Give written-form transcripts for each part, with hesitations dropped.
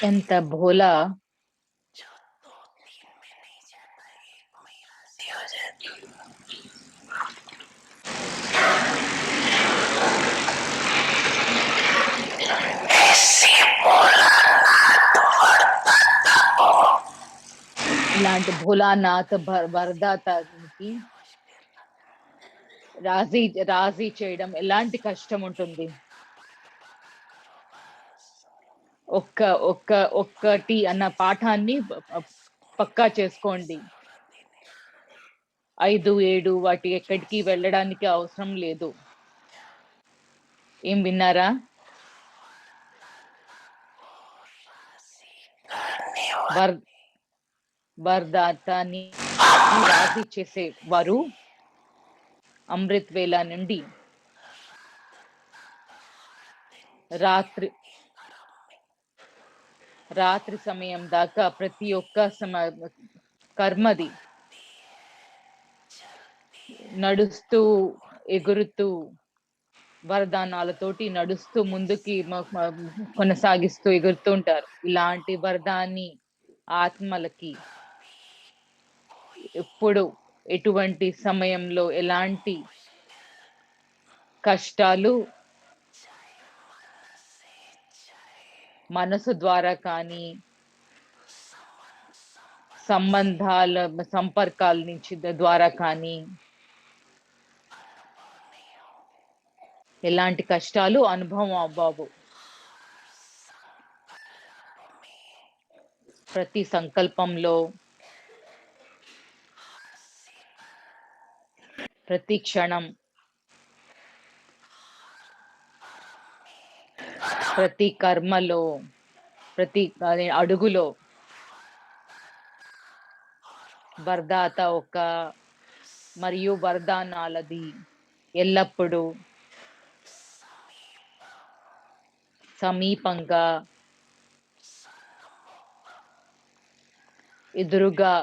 ఎంత భోలా ఇలాంటి భోలానాథ్ వరదాతనికి రాజీ చేయడం ఎలాంటి కష్టం ఉంటుంది. ఒక్కటి అన్న పాఠాన్ని పక్కా చేసుకోండి. 5, 7 వాటి ఎక్కడికి వెళ్ళడానికి అవసరం లేదు. ఏం విన్నారా? వరదాతాని రాజీ చేసేవారు అమృత్ వేళ నుండి రాత్రి సమయం దాకా ప్రతి ఒక్క కర్మది నడుస్తూ ఎగురుతూ వరదానాలతోటి నడుస్తూ ముందుకి కొనసాగిస్తూ ఎగురుతూ ఉంటారు. ఇలాంటి వరదాన్ని ఆత్మలకి ఎప్పుడు ఎటువంటి సమయంలో ఎలాంటి కష్టాలు మనసు ద్వారా కానీ సంపర్కాల నుంచి ద్వారా కానీ ఎలాంటి కష్టాలు అనుభవం అవ్వవు. ప్రతి సంకల్పంలో ప్రతి క్షణం ప్రతి కర్మలో ప్రతి అడుగులో వరదాత మరియు వరదానాలది ఎల్లప్పుడూ సమీపంగా ఎదురుగా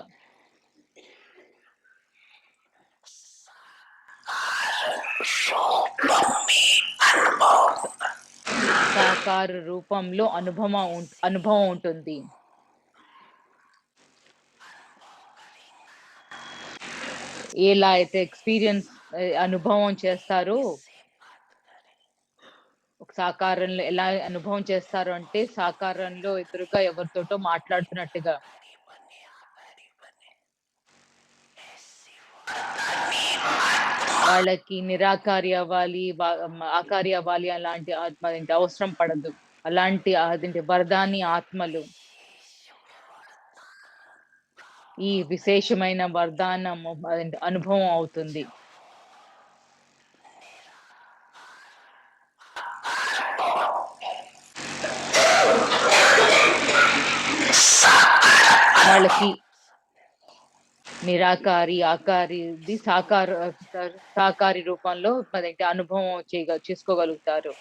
సాకార రూపంలో అనుభవం ఉంటుంది. ఎలా అయితే అనుభవం చేస్తారో సాకారంలో ఎలా అనుభవం చేస్తారు అంటే సాకారంలో ఎదురుగా ఎవరితోటో మాట్లాడుతున్నట్టుగా వాళ్ళకి నిరాకారి అవ్వాలి, ఆకారి అవ్వాలి అలాంటి అవసరం పడదు. అలాంటి వరదాని ఆత్మలు ఈ విశేషమైన వరదానం అనుభవం అవుతుంది. వాళ్ళకి నిరాకారి ఆకారిది సాకారి రూపంలో అనుభవం చేసుకోగలుగుతారు.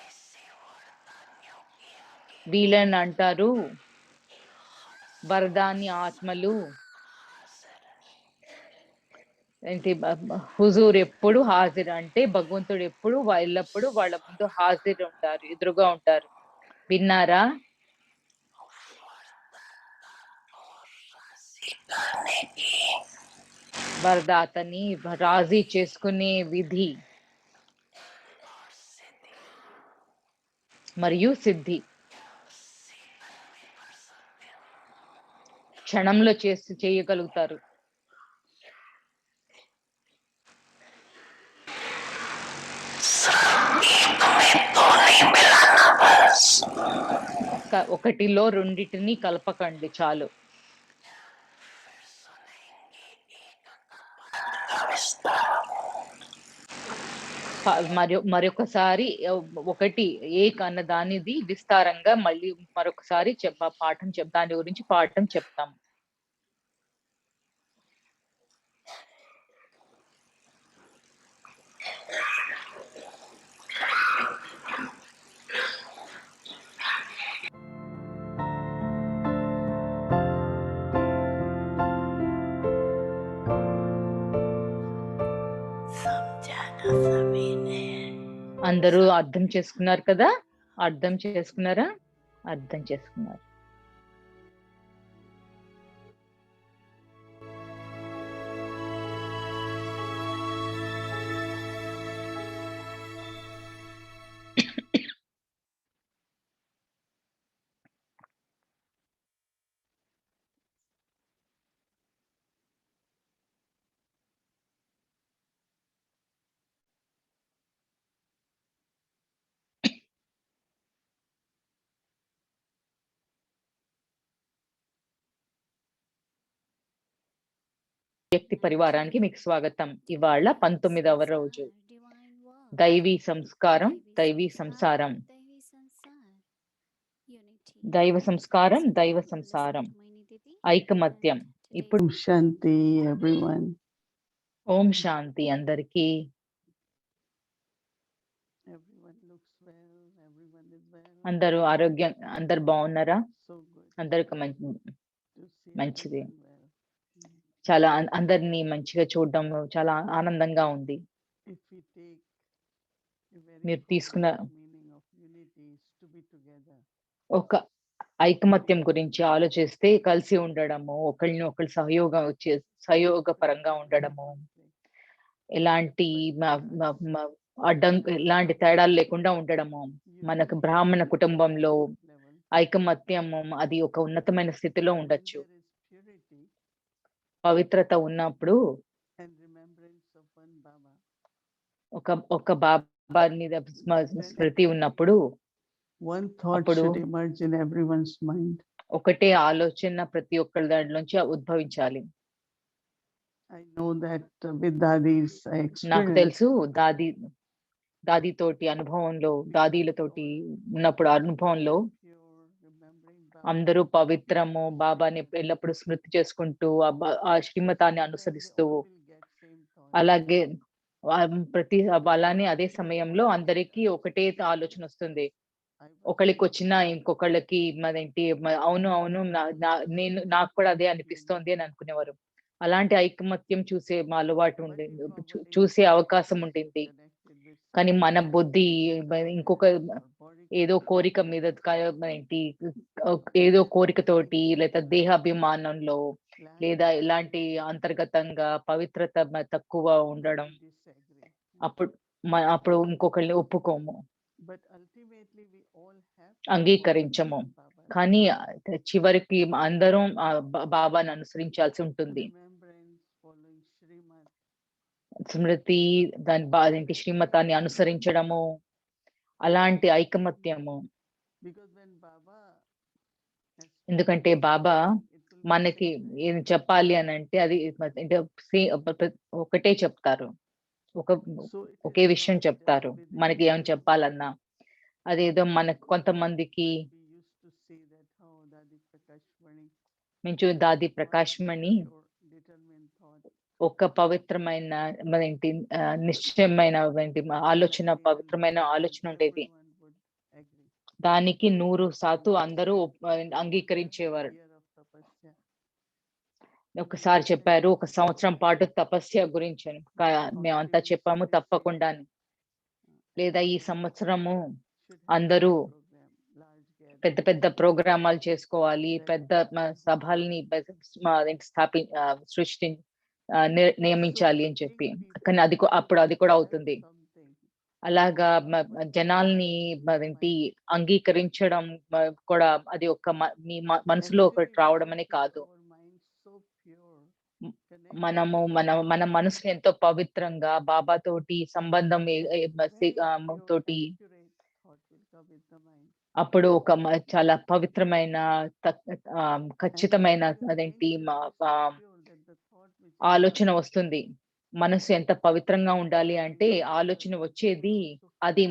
వీళ్ళని అంటారు వరదాని ఆత్మలు. హుజూర్ ఎప్పుడు హాజరు అంటే భగవంతుడు ఎప్పుడు ఎల్లప్పుడు వాళ్ళ ముందు హాజరు ఉంటారు, ఎదురుగా ఉంటారు. విన్నారా? వరదాతని రాజీ చేసుకునే విధి మరియు సిద్ధి క్షణంలో చేయగలుగుతారు. ఒకటిలో రెండిటిని కలపకండి, చాలు. మరొకసారి ఒకటి అన్న దానిది విస్తారంగా మళ్ళీ మరొకసారి దాని గురించి పాఠం చెప్తాం. అందరూ అర్థం చేసుకున్నారు కదా? అర్థం చేసుకున్నారా? అర్థం చేసుకున్నారు. వ్యక్తి పరివారానికి మీకు స్వాగతం. ఇవాళ 19వ రోజు. సంస్కార్ డివైన్ వర్క్ దైవీ సంస్కారం, దైవీ దైవీ సంస్కార్ సంసారం. దైవీ సంసార్ యూనిటీ దైవ సో సంస్కారం, listen దైవ listen సంసారం. to my Nidhi ఐకమత్యం. and ఇప్పుడు today's Om Shanti, everyone. ఓం శాంతి అందరికీ. Everyone looks well. Everyone is well. అందరూ అందరు బాగున్నారా? So good అందరికి to see మంచిది. everyone well. చాలా అందరినీ మంచిగా చూడడం చాలా ఆనందంగా ఉంది. If we take a very మీరు తీసుకున్న positive meaning of unity is to be together. ఒక ఐకమత్యం గురించి ఆలోచిస్తే కలిసి ఉండడము, ఒకళ్ళని ఒకళ్ళు సహయోగపరంగా ఉండడము, ఎలాంటి ఎలాంటి తేడాలు లేకుండా ఉండడము. మనకు బ్రాహ్మణ కుటుంబంలో ఐకమత్యము అది ఒక ఉన్నతమైన స్థితిలో ఉండొచ్చు. పవిత్రత ఉన్నప్పుడు And remembrance of one Baba. ఒక బాబాని స్మృతి ఉన్నప్పుడు One thought అప్పుడు should emerge in everyone's mind. ఒకటే ఆలోచన ప్రతి ఒక్కరి దాంట్లోంచి ఉద్భవించాలి. I know that with Dadi's నాకు experience, తెలుసు దాది తోటి అనుభవంలో, దాదీలతోటి ఉన్నప్పుడు అనుభవంలో pure remembering Baba, అందరూ పవిత్రము బాబాని ఎల్లప్పుడూ స్మృతి చేసుకుంటూ ఆ శ్రీమతాన్ని అనుసరిస్తూ all will get same thought. అలాగే అలానే అదే సమయంలో అందరికీ ఒకటే ఆలోచన వస్తుంది. I was ఒకళ్ళకి వచ్చినా ఇంకొకళ్ళకి అవును అవును నాకు కూడా అదే అనిపిస్తోంది అని అనుకునేవారు. అలాంటి ఐకమత్యం చూసే మా అలవాటు ఉండేది, చూసే అవకాశం ఉండింది. కానీ మన బుద్ధి ఇంకొక ఏదో కోరిక మీద ఏదో కోరికతోటి లేదా దేహాభిమానంలో లేదా ఇలాంటి అంతర్గతంగా పవిత్రత తక్కువ ఉండడం, అప్పుడు ఇంకొకరిని ఒప్పుకోము, అంగీకరించము. కానీ చివరికి అందరం బాబాను అనుసరించాల్సి ఉంటుంది. స్మృతి దాని శ్రీమతాన్ని అనుసరించడము, అలాంటి ఐకమత్యము. ఎందుకంటే బాబా మనకి ఏం చెప్పాలి అని అంటే అది ఒకటే చెప్తారు, ఒకే విషయం చెప్తారు. మనకి ఏం చెప్పాలన్నా అదేదో మనకు కొంతమందికి దాది ప్రకాష్ మణి ఒక పవిత్రమైన నిశ్చయమైన ఆలోచన, పవిత్రమైన ఆలోచన ఉండేది. దానికి 100% అందరూ అంగీకరించేవారు. ఒకసారి చెప్పారు, 1 సంవత్సరం పాటు తపస్య గురించి మేమంతా చెప్పాము తప్పకుండా. లేదా ఈ సంవత్సరము అందరూ పెద్ద పెద్ద ప్రోగ్రామాలు చేసుకోవాలి, పెద్ద సభల్ని నియమించాలి అని చెప్పి. కానీ అప్పుడు అది కూడా అవుతుంది. అలాగా జనాల్ని అంగీకరించడం కూడా అది మీ మనసులో ఒకటి రావడం అనే కాదు. మన మనసుని ఎంతో పవిత్రంగా బాబా తోటి సంబంధం తోటి అప్పుడు ఒక చాలా పవిత్రమైన ఖచ్చితమైన ఆలోచన వస్తుంది. మనసు ఎంత పవిత్రంగా ఉండాలి అంటే ఆలోచన వచ్చేది అది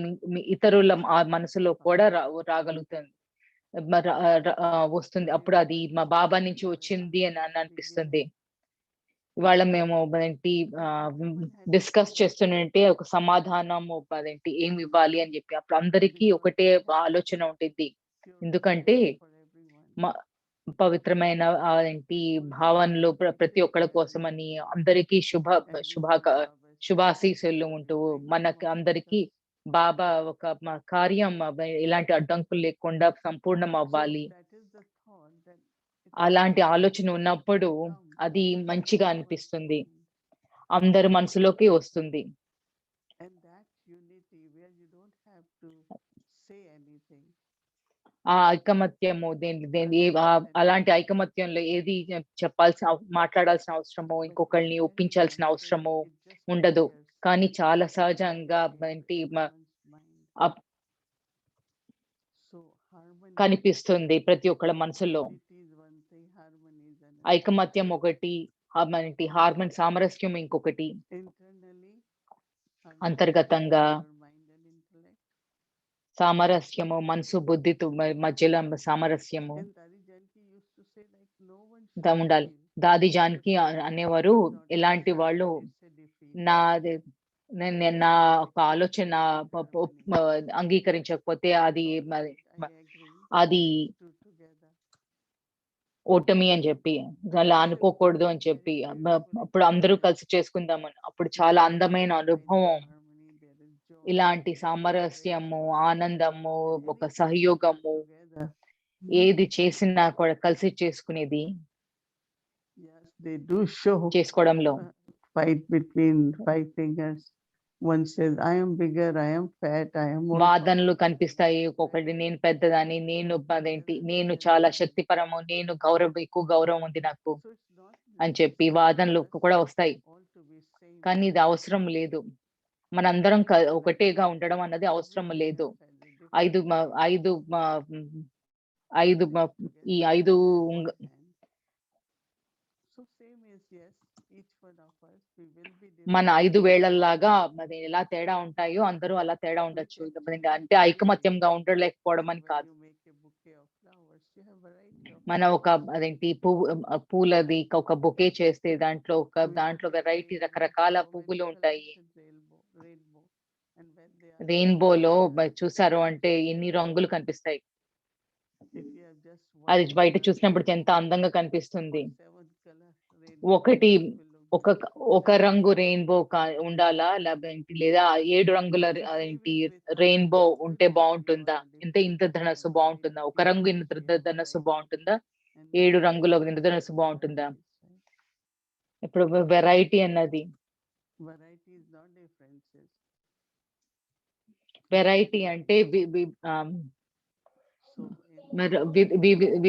ఇతరుల మనసులో కూడా రాగలుగుతుంది, వస్తుంది. అప్పుడు అది మా బాబా నుంచి వచ్చింది అని అనిపిస్తుంది. ఇవాళ మేము డిస్కస్ చేస్తుంటే ఒక సమాధానం ఏమి ఇవ్వాలి అని చెప్పి అప్పుడు అందరికీ ఒకటే ఆలోచన ఉంటుంది. ఎందుకంటే పవిత్రమైన భావనలు ప్రతి ఒక్కరి కోసమని అందరికీ శుభాశీస్సులు ఉంటూ మనకి అందరికీ బాబా ఒక కార్యం ఎలాంటి అడ్డంకులు లేకుండా సంపూర్ణం అవ్వాలి. అలాంటి ఆలోచన ఉన్నప్పుడు అది మంచిగా అనిపిస్తుంది, అందరి మనసులోకి వస్తుంది. ఆ ఐకమత్యము అలాంటి ఐకమత్యంలో ఏది మాట్లాడాల్సిన అవసరమో ఇంకొకరిని ఒప్పించాల్సిన అవసరమో ఉండదు. కానీ చాలా సహజంగా కనిపిస్తుంది ప్రతి ఒక్కళ్ళ మనసులో. ఐకమత్యం ఒకటి, మనకి హార్మోన్ సామరస్యం ఇంకొకటి. internally, అంతర్గతంగా your mind and intellect. సామరస్యము, మనసు, బుద్ధితో మధ్యలో సామరస్యము And Dadi Janki used to say like no one should ఉండాలి. feel. దాది జానకి అనేవారు, It's not a ఎలాంటి desire, వాళ్ళు it's a defeat. నాది నేను నా ఒక ఆలోచన అంగీకరించకపోతే అది All మరి right, I agree. అది Two together. ఓటమి అని చెప్పి, అలా అనుకోకూడదు అని చెప్పి, అప్పుడు అందరూ కలిసి చేసుకుందామని, అప్పుడు చాలా అందమైన అనుభవం. ఇలాంటి సామరస్యము, ఆనందము, ఒక సహయోగము, ఏది చేసినా కూడా కలిసి చేసుకునేది Yes, they do show చేసుకోవడంలో. fight between five fingers. One says, I am bigger, I am fat, I am more వాదనలు powerful." కనిపిస్తాయి. ఒక్కొక్కటి నేను పెద్దదాన్ని, నేను అదేంటి, నేను చాలా శక్తిపరము, నేను ఎక్కువ గౌరవం ఉంది నాకు So it's not అని చెప్పి necessary వాదనలు for us కూడా వస్తాయి. all to be same. కానీ ఇది అవసరం లేదు. మనందరం ఒకటేగా ఉండడం అన్నది అవసరం లేదు. ఐదు ఐదు ఐదు ఈ ఐదు So same is yes, each one of us, we will be మన different. 5 వేళల్లాగా అది ఎలా తేడా ఉంటాయో అందరూ అలా తేడా ఉండొచ్చు. అంటే ఐకమత్యంగా ఉండలేకపోవడం అని కాదు. When you make a bouquet of flowers, you have variety of మన ఒక అదేంటి పూలది ఒక బొకే చేస్తే దాంట్లో flowers. వెరైటీ రకరకాల పువ్వులు ఉంటాయి. Rainbow. And when they are రెయిన్బోలో చూసారు అంటే ఎన్ని రంగులు కనిపిస్తాయి. if you have just అది one బయట color, చూసినప్పుడు ఎంత అందంగా కనిపిస్తుంది. seventh color rainbow, ఒకటి it will look ఒక రంగు రెయిన్బో ఉండాలా, లేదా 7 రంగుల అదేంటి రెయిన్బో ఉంటే బాగుంటుందా? ఇంద్రధనస్సు బాగుంటుందా? ఒక రంగు ఇంద్రధనస్సు బాగుంటుందా? 7 రంగుల ఇంద్రధనస్సు బాగుంటుందా? ఇప్పుడు వెరైటీ అన్నది, variety is not differences. Variety అంటే So మరి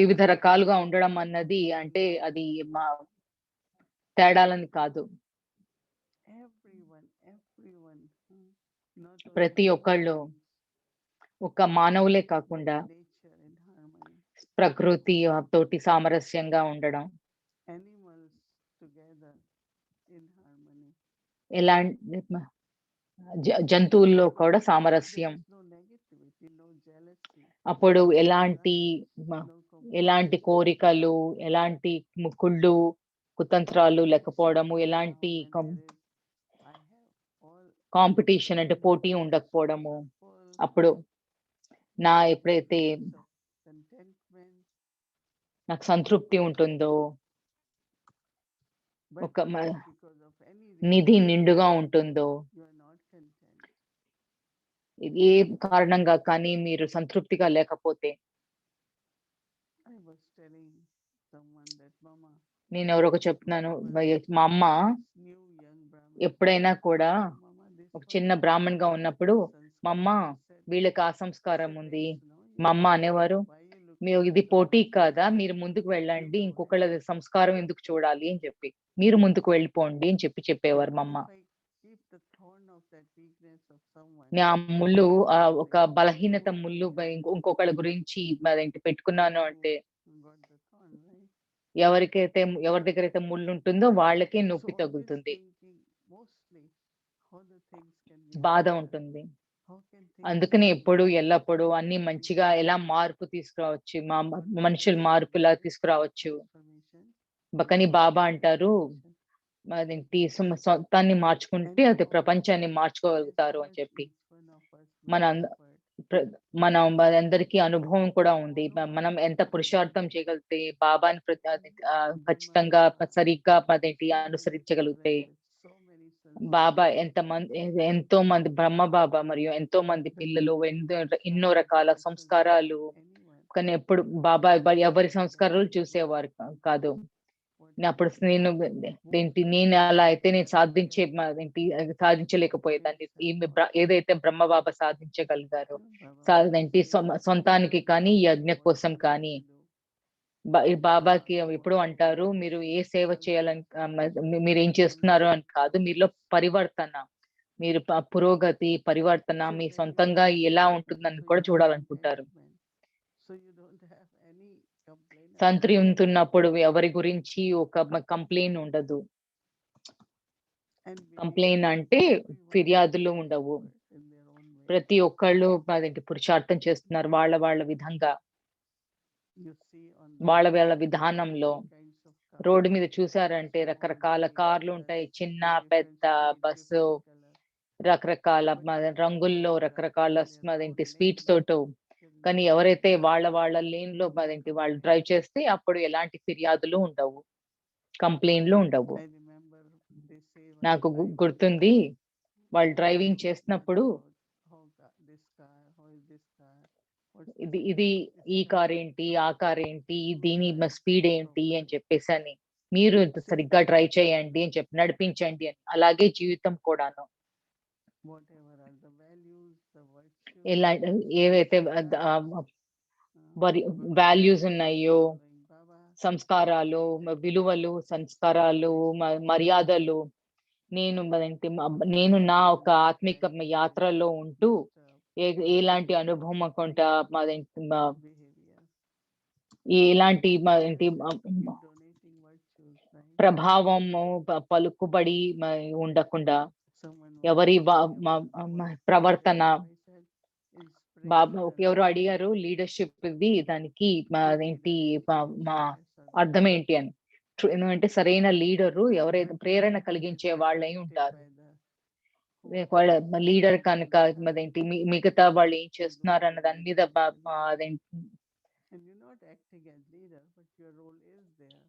వివిధ రకాలుగా ఉండడం అన్నది అంటే అది మా తేడాలని కాదు. everyone, not ప్రతి only ఒక్కళ్ళు humans, ఒక మానవులే కాకుండా nature in harmony, ప్రకృతి తోటి సామరస్యంగా ఉండడం, animals together in harmony. ఎలాంటి జంతువుల్లో కూడా సామరస్యం. There is no negativity, no jealousy, అప్పుడు ఎలాంటి no ఎలాంటి కోరికలు, ఎలాంటి కుళ్ళు కుతంత్రాలు లేకపోవడము, ఎలాంటి కాంపిటీషన్ అంటే పోటీ ఉండకపోవడము. అప్పుడు ఎప్పుడైతే నాకు సంతృప్తి ఉంటుందో, ఒక నిధి నిండుగా ఉంటుందో, ఏ కారణంగా కానీ మీరు సంతృప్తిగా లేకపోతే, నేను ఎవరొక చెప్తున్నాను, మా అమ్మ ఎప్పుడైనా కూడా ఒక చిన్న బ్రాహ్మణ్ గా ఉన్నప్పుడు, మా అమ్మ వీళ్ళకి ఆ సంస్కారం ఉంది, మా అమ్మ అనేవారు, మీరు ఇది పోటీ కాదా, మీరు ముందుకు వెళ్ళండి, ఇంకొకళ్ళ సంస్కారం ఎందుకు చూడాలి అని చెప్పి, మీరు ముందుకు వెళ్ళిపోండి అని చెప్పేవారు మా అమ్మ. నా ముళ్ళు ఒక బలహీనత ముళ్ళు ఇంకొకళ్ళ గురించి అదేంటి పెట్టుకున్నాను అంటే, ఎవరి దగ్గర అయితే ముళ్ళు ఉంటుందో వాళ్ళకే నొప్పి తగులుతుంది, బాధ ఉంటుంది. అందుకని ఎల్లప్పుడూ అన్ని మంచిగా ఎలా మార్పు తీసుకురావచ్చు, మనుషులు మార్పు ఎలా తీసుకురావచ్చు. కానీ బాబా అంటారు, అదేంటి సొంతాన్ని మార్చుకుంటే అది ప్రపంచాన్ని మార్చుకోగలుగుతారు అని చెప్పి. మనం అందరికీ అనుభవం కూడా ఉంది. మనం ఎంత పురుషార్థం చేయగలిగితే బాబాని ఖచ్చితంగా సరిగ్గా అనుసరించగలిగితే, బాబా ఎంతో మంది బ్రహ్మ బాబా మరియు ఎంతో మంది పిల్లలు ఎన్నో రకాల సంస్కారాలు, కానీ ఎప్పుడు బాబా ఎవరి సంస్కారాలు చూసేవారు కాదు. అప్పుడు నేను అలా అయితే నేను సాధించలేకపోయేదాన్ని. ఏదైతే బ్రహ్మ బాబా సాధించగలిగారో, సొంతానికి కానీ యజ్ఞ కోసం కానీ, బాబాకి ఎప్పుడు అంటారు, మీరు ఏ సేవ చేయాలని మీరు ఏం చేస్తున్నారు అని కాదు, మీలో పరివర్తన, మీరు పురోగతి పరివర్తన మీ సొంతంగా ఎలా ఉంటుందని కూడా చూడాలనుకుంటారు. తంత్రి ఉంటున్నప్పుడు ఎవరి గురించి ఒక కంప్లైంట్ ఉండదు. And కంప్లైంట్ అంటే ఫిర్యాదులు ఉండవు. in their own way. ప్రతి ఒక్కళ్ళు అదేంటి పురుషార్థం చేస్తున్నారు వాళ్ళ విధంగా, You see on వాళ్ళ విధానంలో. all kinds of cars. Road మీద చూసారంటే So రకరకాల different కార్లు colours, ఉంటాయి. చిన్న, different పెద్ద speed, బస్సు, different colours. రకరకాల రంగుల్లో రకరకాల అదేంటి స్పీడ్స్ తోటో. కానీ ఎవరైతే వాళ్ళ లేన్‌లో అదేంటి వాళ్ళు డ్రైవ్ చేస్తే అప్పుడు ఎలాంటి ఫిర్యాదులు ఉండవు. కంప్లెయింట్‌లు ఉండవు. I remember they say నాకు while driving గుర్తుంది వాళ్ళు car, డ్రైవింగ్ they చేస్తున్నప్పుడు how this car, how is this car? What's ఇది this ఇది car? ఈ This car. కార్ ఏంటి, ఆ కార్ ఏంటి, దీని స్పీడ్ ఏంటి అని చెప్పేసని. మీరు సరిగ్గా డ్రైవ్ చేయండి అని చెప్పి నడిపించండి అని. అలాగే జీవితం కూడాను. Whatever are the values, the virtues, ఎలా ఏవైతే వాల్యూస్ ఉన్నాయో, following Baba, సంస్కారాలు, విలువలు, సంస్కారాలు, మర్యాదలు, నేను నా ఒక ఆత్మిక యాత్రలో ఉంటూ ఎలాంటి అనుభవం కొంటా behavior, ఎలాంటి donating virtues, right? ప్రభావము పలుకుబడి ఉండకుండా Someone ఎవరి was ప్రవర్తన. inspiration బాబా and ఎవరు అడిగారు లీడర్షిప్ ఇది దానికి అదేంటి మా అర్థం ఏంటి అని. ఎందుకంటే సరైన లీడరు ఎవరైతే ప్రేరణ కలిగించే వాళ్ళై ఉంటారు. వాళ్ళ లీడర్ కనుక అదేంటి మిగతా వాళ్ళు ఏం చేస్తున్నారు అన్న దాని మీద అదేంటి and you're not acting as leader, but your role is there.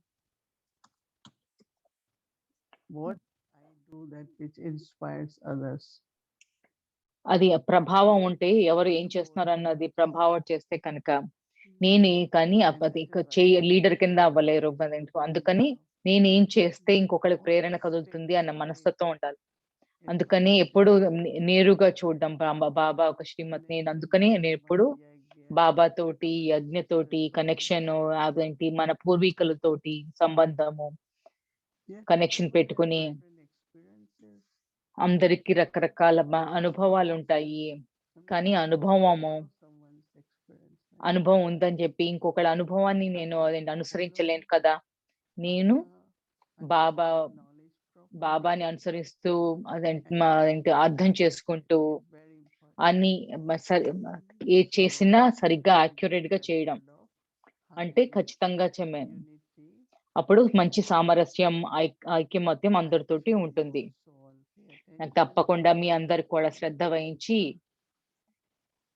What I do that which inspires others. అది ప్రభావం ఉంటే ఎవరు ఏం చేస్తున్నారు అన్నది ప్రభావం చేస్తే కనుక నేనే కానీ లీడర్ కింద అవ్వలేరు. అందుకని నేను ఏం చేస్తే ఇంకొకరికి ప్రేరణ కదులుతుంది అన్న మనస్తత్వం ఉండాలి. అందుకని ఎప్పుడు నేరుగా చూడడం బాబా ఒక శ్రీమతి. నేను అందుకని నేను ఎప్పుడు బాబా తోటి యజ్ఞతోటి కనెక్షన్ అదేంటి మన పూర్వీకులతోటి సంబంధము కనెక్షన్ పెట్టుకుని అందరికి రకరకాల అనుభవాలు ఉంటాయి. కానీ అనుభవం ఉందని చెప్పి ఇంకొకళ్ళ అనుభవాన్ని నేను అనుసరించలేను కదా. నేను బాబాని అనుసరిస్తూ అదేంటి అర్థం చేసుకుంటూ అన్ని ఏ చేసినా సరిగ్గా యాక్యురేట్ గా చేయడం అంటే ఖచ్చితంగా చెమ్మాను. అప్పుడు మంచి సామరస్యం ఐక్యమత్యం అందరితోటి ఉంటుంది. నాకు తప్పకుండా మీ అందరికి కూడా శ్రద్ధ వహించి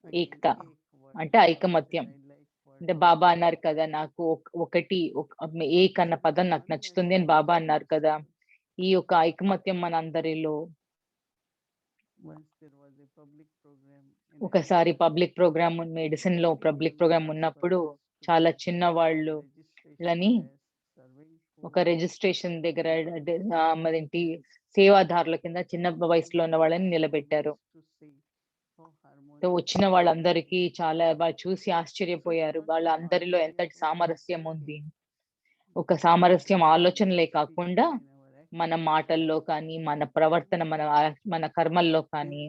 ఏకత అంటే ఐకమత్యం అంటే బాబా అన్నారు కదా, నాకు ఒకటి ఏక్ అన్న పదం నాకు నచ్చుతుంది అని బాబా అన్నారు కదా. ఈ యొక్క ఐకమత్యం మన అందరిలో. ఒకసారి పబ్లిక్ ప్రోగ్రామ్ మెడిసిన్ లో పబ్లిక్ ప్రోగ్రామ్ ఉన్నప్పుడు చాలా చిన్న వాళ్ళని ఒక రిజిస్ట్రేషన్ దగ్గర మరేంటి సేవాదారుల కింద చిన్న వయసులో ఉన్న వాళ్ళని నిలబెట్టారు. వచ్చిన వాళ్ళందరికీ చాలా చూసి ఆశ్చర్యపోయారు. వాళ్ళందరిలో ఎంతటి సామరస్యం ఉంది. ఒక సామరస్యం ఆలోచనలే కాకుండా మన మాటల్లో కానీ మన ప్రవర్తన మన కర్మల్లో కానీ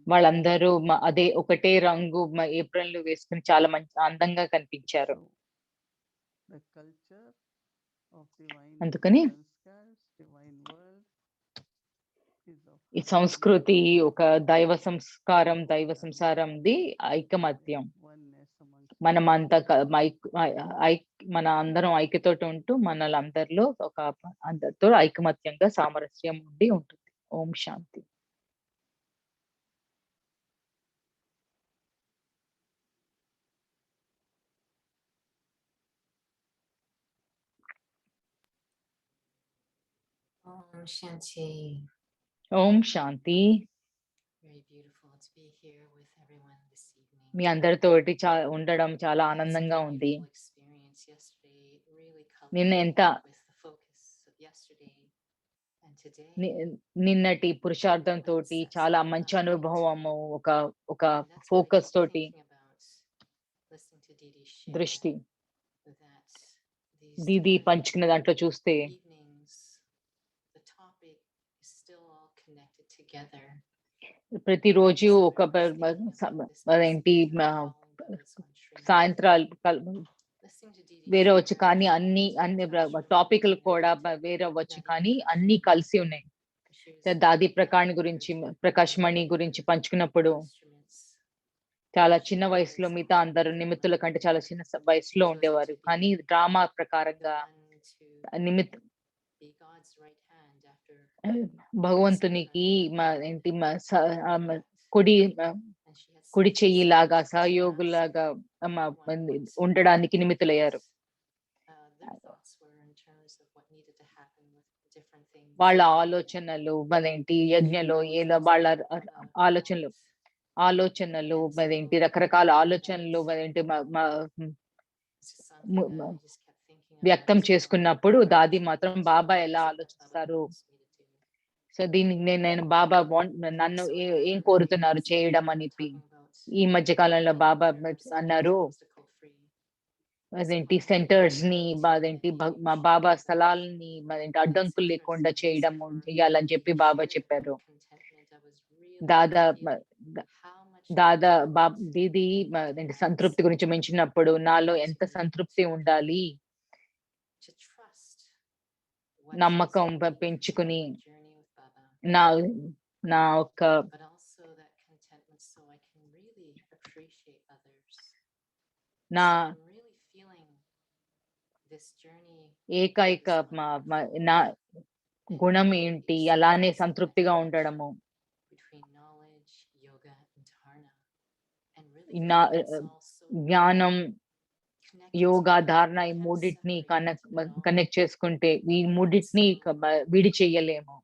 వాళ్ళందరూ అదే ఒకటే రంగు ఏప్రిల్ వేసుకుని చాలా మంచి అందంగా కనిపించారు. అందుకని ఈ సంస్కృతి ఒక దైవ సంసారంది ఐకమత్యం. మనమంతా మన అందరం ఐక్యతోటి ఉంటూ మనలందరిలో ఒక అందరితో ఐకమత్యంగా సామరస్యం ఉండి ఉంటుంది. ఓం శాంతి. Om Shanti. Om Shanti. Very beautiful to be here with everyone this evening. మీ అందరితోటి ఉండడం చాలా ఆనందంగా ఉంది. నిన్న ఎంత నిన్నటి పురుషార్థం తోటి చాలా మంచి అనుభవము, ఒక ఫోకస్ తోటి దృష్టి దీది పంచుకున్న దాంట్లో చూస్తే ప్రతిరోజు ఒక అదేంటి notes on Trinity, సాయంత్రాలు listening to Dee వేరే share వచ్చు కానీ her అన్ని attachment టాపిక్లు to కూడా Unity, వేరే వచ్చు Daddy కానీ mentioned అన్ని కలిసి ఉన్నాయి. she was దాది ప్రకాణ్ younger, గురించి ప్రకాష్ మణి గురించి పంచుకున్నప్పుడు instruments, చాలా చిన్న వయసులో మిగతా అందరూ నిమిత్తుల కంటే చాలా చిన్న వయసులో ఉండేవారు. కానీ డ్రామా the ప్రకారంగా one to Nimit be God's right hand after భగవంతునికి కుడి and she had కుడి such చెయ్యిలాగా such సహయోగులాగా massive ఉండడానికి నిమిత్తులయ్యారు. their thoughts were in terms of what needed to happen with different things. వాళ్ళ ఆలోచనలు యజ్ఞలో ఏదో వాళ్ళ ఆలోచనలు రకరకాల ఆలోచనలు It's just something that I just kept thinking of వ్యక్తం as చేసుకున్నప్పుడు దాది మాత్రం బాబా ఎలా what Baba ఆలోచిస్తారు, wants me to do. So దీనికి నేను బాబా నన్ను ఏం కోరుతున్నారు చేయడం అని Talking about ఈ మధ్య కాలంలో బాబా centers, అన్నారు obstacle-free. సెంటర్స్ ని మా బాబా స్థలాలని అడ్డంకులు లేకుండా చేయడం చేయాలని చెప్పి బాబా చెప్పారు. దాదా దీది సంతృప్తి గురించి mentionినప్పుడు నాలో ఎంత సంతృప్తి ఉండాలి, నమ్మకం పెంచుకుని నా ఒక నా ఏకైక నా గుణం ఏంటి, అలానే సంతృప్తిగా ఉండడము. జ్ఞానం, యోగా, ధారణ ఈ మూడింటిని కనెక్ట్ చేసుకుంటే ఈ మూడింటిని విడి చెయ్యలేము.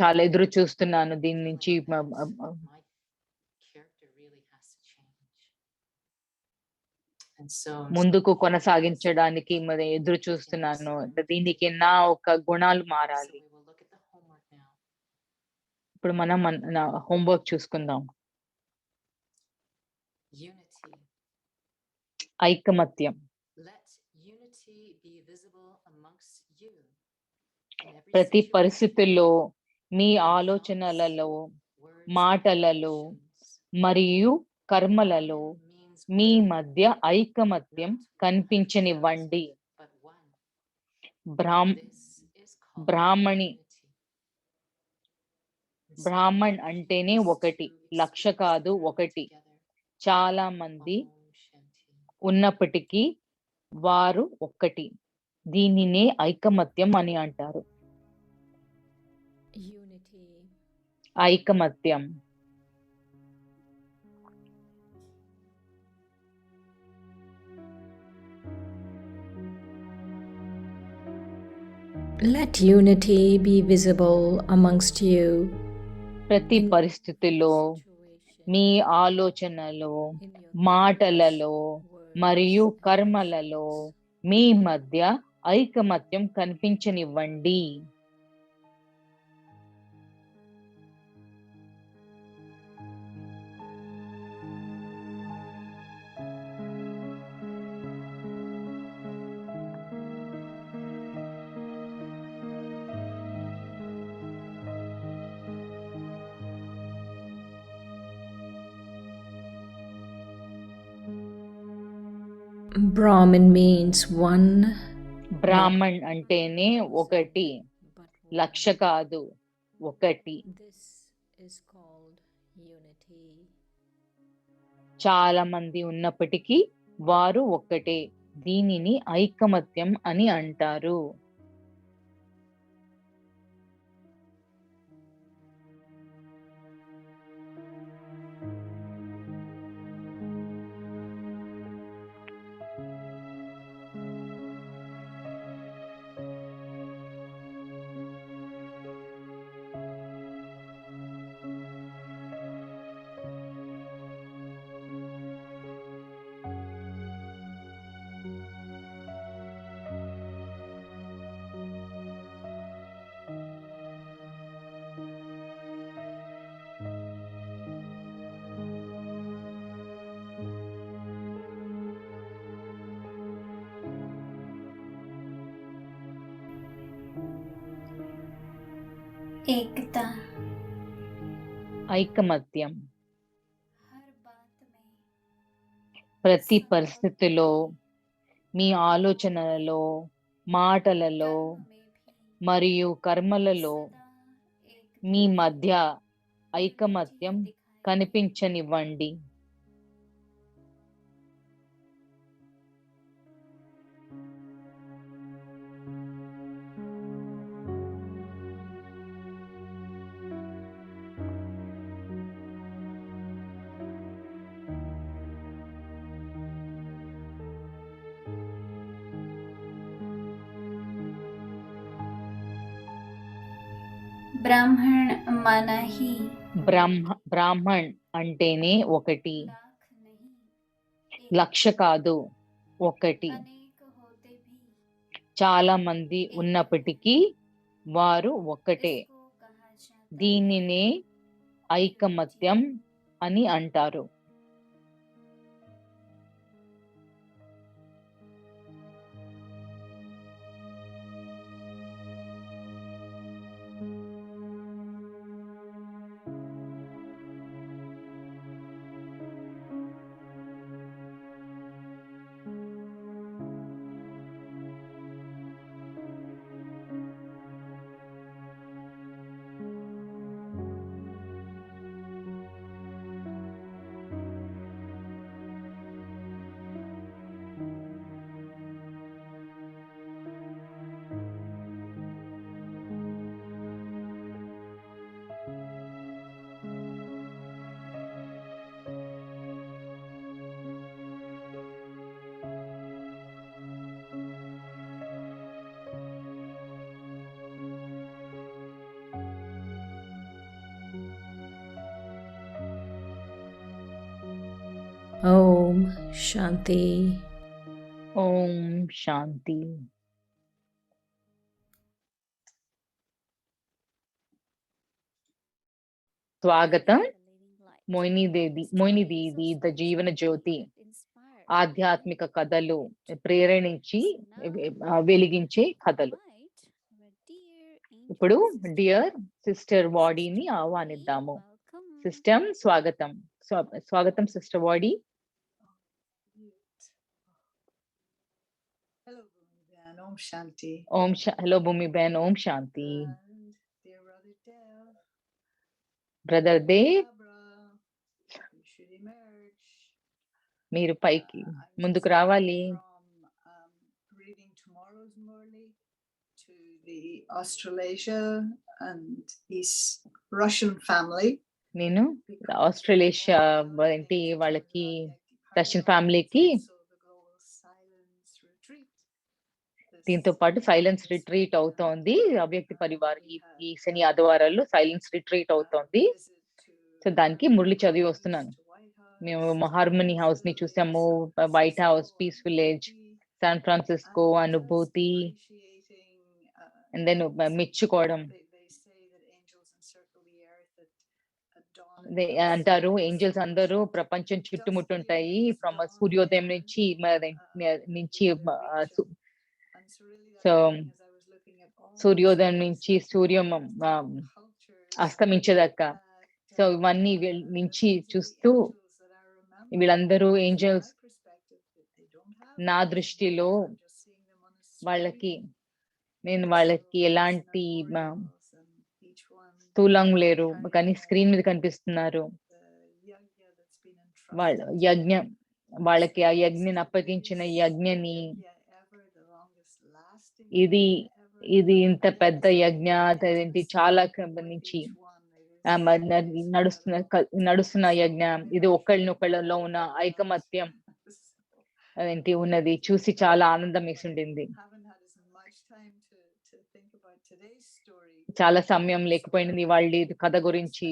చాలా ఎదురు చూస్తున్నాను దీని నుంచి ముందుకు కొనసాగించడానికి మరి ఎదురు చూస్తున్నాను. దీనికి నా ఒక గుణాలు మారాలి. ఇప్పుడు మనం హోంవర్క్ చూసుకుందాం. ఐకమత్యం. ప్రతి పరిస్థితుల్లో మీ ఆలోచనలలో, మాటలలో మరియు కర్మలలో మీ మధ్య ఐకమత్యం కనిపించనివ్వండి. బ్రాహ్మణ్ అంటేనే ఒకటి, లక్ష కాదు ఒకటి. చాలా మంది ఉన్నప్పటికీ వారు ఒక్కటి. దీనినే ఐకమత్యం అని అంటారు. ఐకమత్యం. Let unity be visible amongst you. ప్రతి పరిస్థితిలో మీ ఆలోచనలో, మాటలలో మరియు కర్మలలో మీ మధ్య ఐకమత్యం కనిపించనివ్వండి. Brahman means one. బ్రాహ్మణ్ అంటేనే ఒకటి, లక్ష కాదు ఒకటి. This is called unity. చాలా మంది ఉన్నప్పటికీ వారు ఒక్కటే. దీనిని ఐకమత్యం అని అంటారు. एकता. ఐకమత్యం हर बात में, ప్రతి संकल्प పరిస్థితిలో, में, మీ ఆలోచనలలో, మాటలలో कर्म में भी మరియు కర్మలలో सदा एक మీ दिव्य మధ్య निर्मल ఐకమత్యం ज्योति दिखाई दे। కనిపించనివ్వండి. ब्राह्मण माना ही బ్రాహ్మణ్ అంటేనే ఒకటి, लाख नहीं, एक। లక్ష కాదు, ఒకటి. अनेक होते भी చాలా మంది ఉన్నప్పటికీ వారు ఒక్కటే. इसको कहा जाता దీనినే ఐకమత్యం అని అంటారు. Om Shanti. ఓం శాంతి. స్వాగతం. మోయిని దీది ద జీవన జ్యోతి ఆధ్యాత్మిక కథలు ప్రేరణించి వెలిగించే కథలు. ఇప్పుడు డియర్ సిస్టర్ వాడీని ఆహ్వానిద్దాము. సిస్టమ్ స్వాగతం. స్వాగతం sister Vadi. Hello, Bhumiben. Om Shanti. Hello Bhumiben. Om Shanti. And dear brother Dev, brother Dev, Barbara, you should emerge. మీరు పైకి I'm ముందుకు just రావాలి. from reading tomorrow's Murli to the Australasia and his Russian family. నేను Australia ఏంటి వాళ్ళకి Russian ఫ్యామిలీకి దీంతో పాటు సైలెన్స్ రిట్రీట్ అవుతోంది. అవ్యక్తి పరివార్ ఈ శని ఆదివారాల్లో సైలెన్స్ రిట్రీట్ అవుతోంది. సో దానికి మురళి చదివి వస్తున్నాను. మేము హార్మనీ హౌస్ ని చూసాము, White House, Peace Village, San Francisco, అనుభూతి, అండ్ దెన్ మెచ్చుకోవడం. అంటారు ఏంజల్స్ అందరూ ప్రపంచం చుట్టుముట్టుంటాయి ఫ్రమ్ సూర్యోదయం నుంచి సో సూర్యోదయం నుంచి సూర్యం అస్తమించేదాకా. సో ఇవన్నీ నుంచి చూస్తూ వీళ్ళందరూ ఏంజల్స్ నా దృష్టిలో నేను వాళ్ళకి ఎలాంటి స్థూలం లేరు, కానీ స్క్రీన్ మీద కనిపిస్తున్నారు. వాళ్ళకి ఆ యజ్ఞని అప్పగించిన యజ్ఞని, ఇది ఇంత పెద్ద యజ్ఞ అదేంటి చాలా నుంచి నడుస్తున్న యజ్ఞ, ఇది ఒకళ్ళనొకళ్ళలో ఉన్న ఐకమత్యం అదేంటి ఉన్నది చూసి చాలా ఆనందం వేసి ఉండింది. చాలా సమయం లేకపోయింది వాళ్ళ కథ గురించి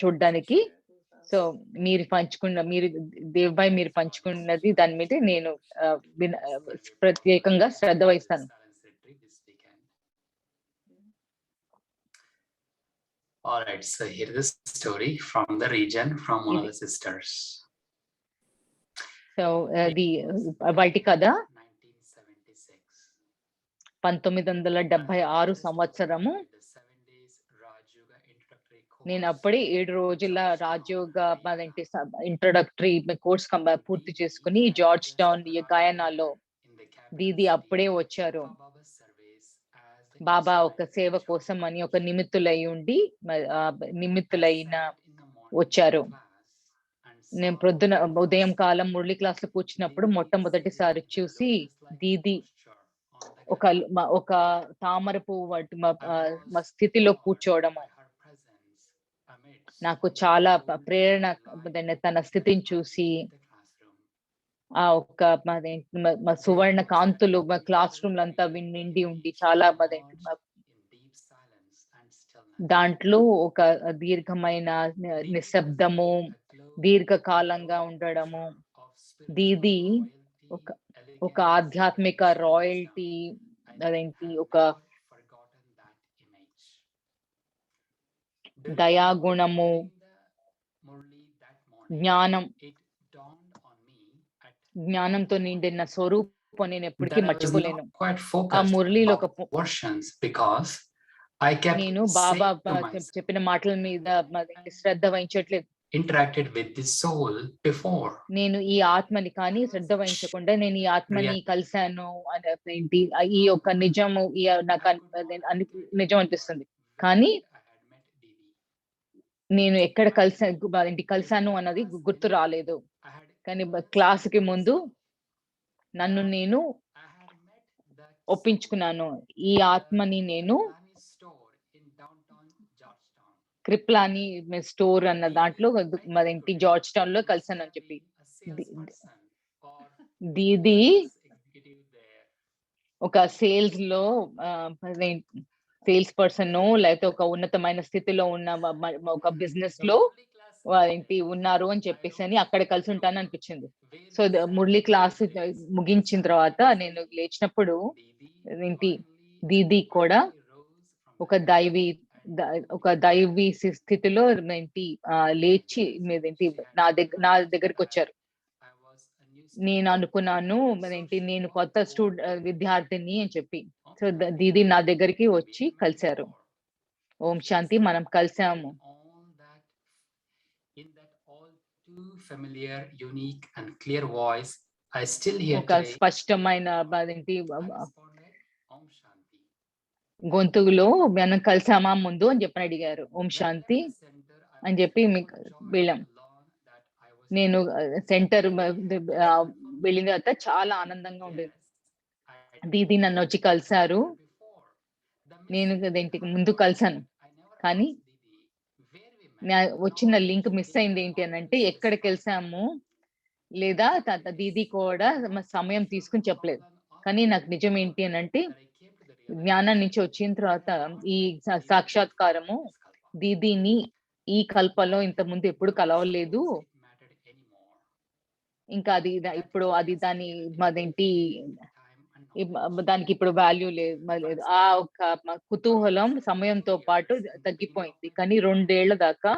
చూడడానికి. సో మీరు దేవ్బాయ్ మీరు పంచుకున్నది దాని మీద నేను ప్రత్యేకంగా శ్రద్ధ వహిస్తాను. All right, so here is the story from the region from one of the sisters. So వాటి కథ 1976 సంవత్సరము నేను అప్పుడే 7 రోజుల రాజయోగ అదేంటి ఇంట్రొడక్టరీ కోర్స్ పూర్తి చేసుకుని జార్జ్ టౌన్ గయానాలో దీది అప్పుడే వచ్చారు. బాబా ఒక సేవ కోసం అని ఒక నిమిత్తులై ఉండి నిమిత్తులైన వచ్చారు. నేను ప్రొద్దున ఉదయం కాలం మురళి క్లాస్ లో కూర్చున్నప్పుడు మొట్టమొదటిసారి చూసి దీది ఒక తామర పువ్వు మా స్థితిలో కూర్చోవడము నాకు చాలా ప్రేరణ. తన స్థితిని చూసి ఆ ఒక్క మా సువర్ణ కాంతులు మా క్లాస్ రూమ్ అంతా నిండి ఉండి చాలా దాంట్లో ఒక దీర్ఘమైన నిశ్శబ్దము, దీర్ఘకాలంగా ఉండడము. దీది ఒక ఆధ్యాత్మిక రాయల్టీ, అదేంటి ఒక దయాగుణము, జ్ఞానంతో నిండిన స్వరూపం నేను ఎప్పటికీ మర్చిపోలేను. ఆ మురళిలో ఒక నేను బాబా చెప్పిన మాటల మీద శ్రద్ధ వహించట్లేదు. interacted with the soul before. నేను ఈ ఆత్మని కానీ శ్రద్ధ వహించకుండా నేను ఈ ఆత్మని కలిశాను ఏంటి ఈ యొక్క నిజము నాకు నిజం అనిపిస్తుంది. కానీ నేను ఎక్కడ కలిశాను అన్నది గుర్తు రాలేదు. కానీ క్లాసుకి ముందు నన్ను నేను ఒప్పించుకున్నాను, ఈ ఆత్మని నేను క్రిప్లాని స్టోర్ అన్న దాంట్లో మరేంటి జార్జ్ టౌన్ లో కలిసాను అని చెప్పి. దీది ఒక సేల్స్ లో సేల్స్ పర్సన్ లేకపోతే ఒక ఉన్నతమైన స్థితిలో ఉన్న ఒక బిజినెస్ లో ఏంటి ఉన్నారు అని చెప్పేసి అని అక్కడ కలిసి ఉంటాను అనిపించింది. సో మురళి క్లాస్ ముగించిన తర్వాత నేను లేచినప్పుడు ఏంటి దీది కూడా ఒక దైవీ స్థితిలో ఏంటి లేచి మీదేంటి నా దగ్గరికి వచ్చారు. నేను అనుకున్నాను ఏంటి నేను కొత్త విద్యార్థిని అని చెప్పి. సో దీది నా దగ్గరికి వచ్చి కలిశారు. ఓం శాంతి, మనం కలిసాము. ఒక స్పష్టమైన గొంతులో మనం కలిసామా ముందు అని చెప్పని అడిగారు. ఓం శాంతి అని చెప్పి వెళ్ళాం. నేను సెంటర్ వెళ్ళిన తర్వాత చాలా ఆనందంగా ఉండేది. దీది నన్ను వచ్చి కలిసారు. నేను ఇంటికి ముందు కలిసాను, కానీ వచ్చిన లింక్ మిస్ అయింది. ఏంటి అని అంటే ఎక్కడికి వెళ్సాము లేదా దీది కూడా సమయం తీసుకుని చెప్పలేదు. కానీ నాకు నిజం ఏంటి అని అంటే జ్ఞానం నుంచి వచ్చిన తర్వాత ఈ సాక్షాత్కారము దీదీని ఈ కల్పలో ఇంత ముందు ఎప్పుడు కలవలేదు. ఇంకా అది ఇప్పుడు అది అదేంటి దానికి ఇప్పుడు వాల్యూ లేదు. ఆ ఒక కుతూహలం సమయంతో పాటు తగ్గిపోయింది. కానీ 2 ఏళ్ల దాకా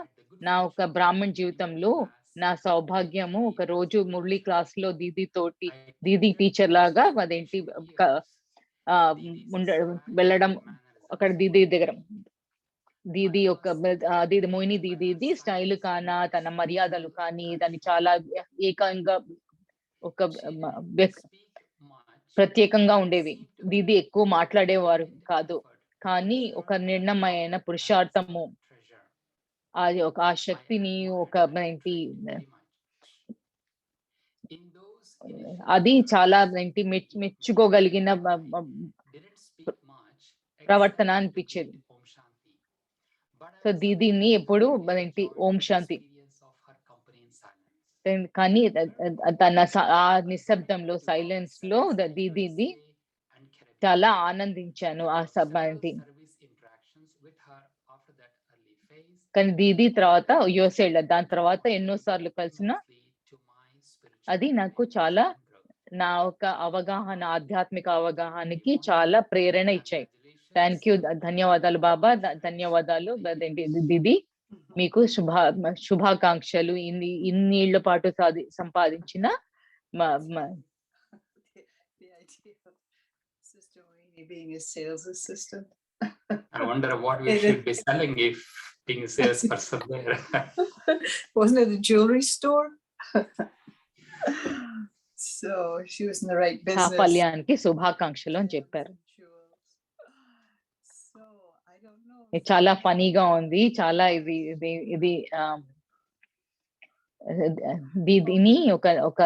నా ఒక బ్రాహ్మణ్ జీవితంలో నా సౌభాగ్యము ఒక రోజు మురళి క్లాస్ లో దీది టీచర్ లాగా అదేంటి వెళ్ళడం. అక్కడ దీది దగ్గర దీది దీది మోహిని దీది స్టైల్ కానా తన మర్యాదలు కానీ దాన్ని చాలా ఏకంగా ఒక ప్రత్యేకంగా ఉండేవి. దీది ఎక్కువ మాట్లాడేవారు కాదు, కానీ ఒక నిర్ణయమైన పురుషార్థము అది ఒక ఆ శక్తిని ఒక ఏంటి అది చాలా ఏంటి మెచ్చుకోగలిగిన ప్రవర్తన అనిపించేది. సో దీదీని ఎప్పుడు ఏంటి ఓం శాంతి, కానీ తన ఆ నిశ్శబ్దంలో సైలెన్స్ లో దీదీది చాలా ఆనందించాను ఆ సభ. కానీ దీది తర్వాత యుఎస్ఏ దాని తర్వాత ఎన్నోసార్లు కలిసిన అది నాకు చాలా నా ఒక అవగాహన ఆధ్యాత్మిక అవగాహనకి చాలా ప్రేరణ ఇచ్చాయి. థ్యాంక్ యూ, ధన్యవాదాలు బాబా, ధన్యవాదాలు దీది. మీకు శుభాకాంక్షలు. ఇన్నేళ్ల పాటు సంపాదించిన being a sales assistant. I wonder what we should be selling if being a salesperson there. Wasn't it a jewelry store? So she was in the right business. సాఫల్యానికి శుభాకాంక్షలు అని చెప్పారు. So I don't know. ఇది చాలా ఫనీగా ఉంది. చాలా ఇది దీని ఒక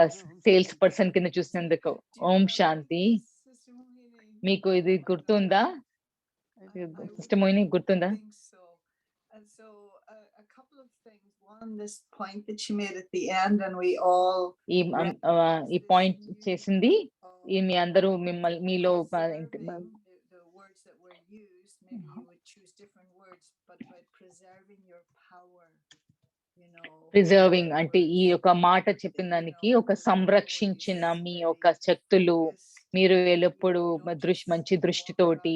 సేల్స్ పర్సన్ కింద చూసినందుకు. ఓం శాంతి. మీకు ఇది గుర్తుందా? సిస్టర్ మోహిని గుర్తుందా? And so a couple of things. One, this point that she made at the end, and we all ఈ పాయింట్ చేసింది మీ అందరూ మీలో the words that were used, maybe you would choose different words, but by preserving your power, you know. Preserving అంటే ఈ యొక్క మాట చెప్పిన దానికి ఒక సంరక్షించిన మీ యొక్క శక్తులు, మీరు ఎల్లప్పుడూ మంచి దృష్టితోటి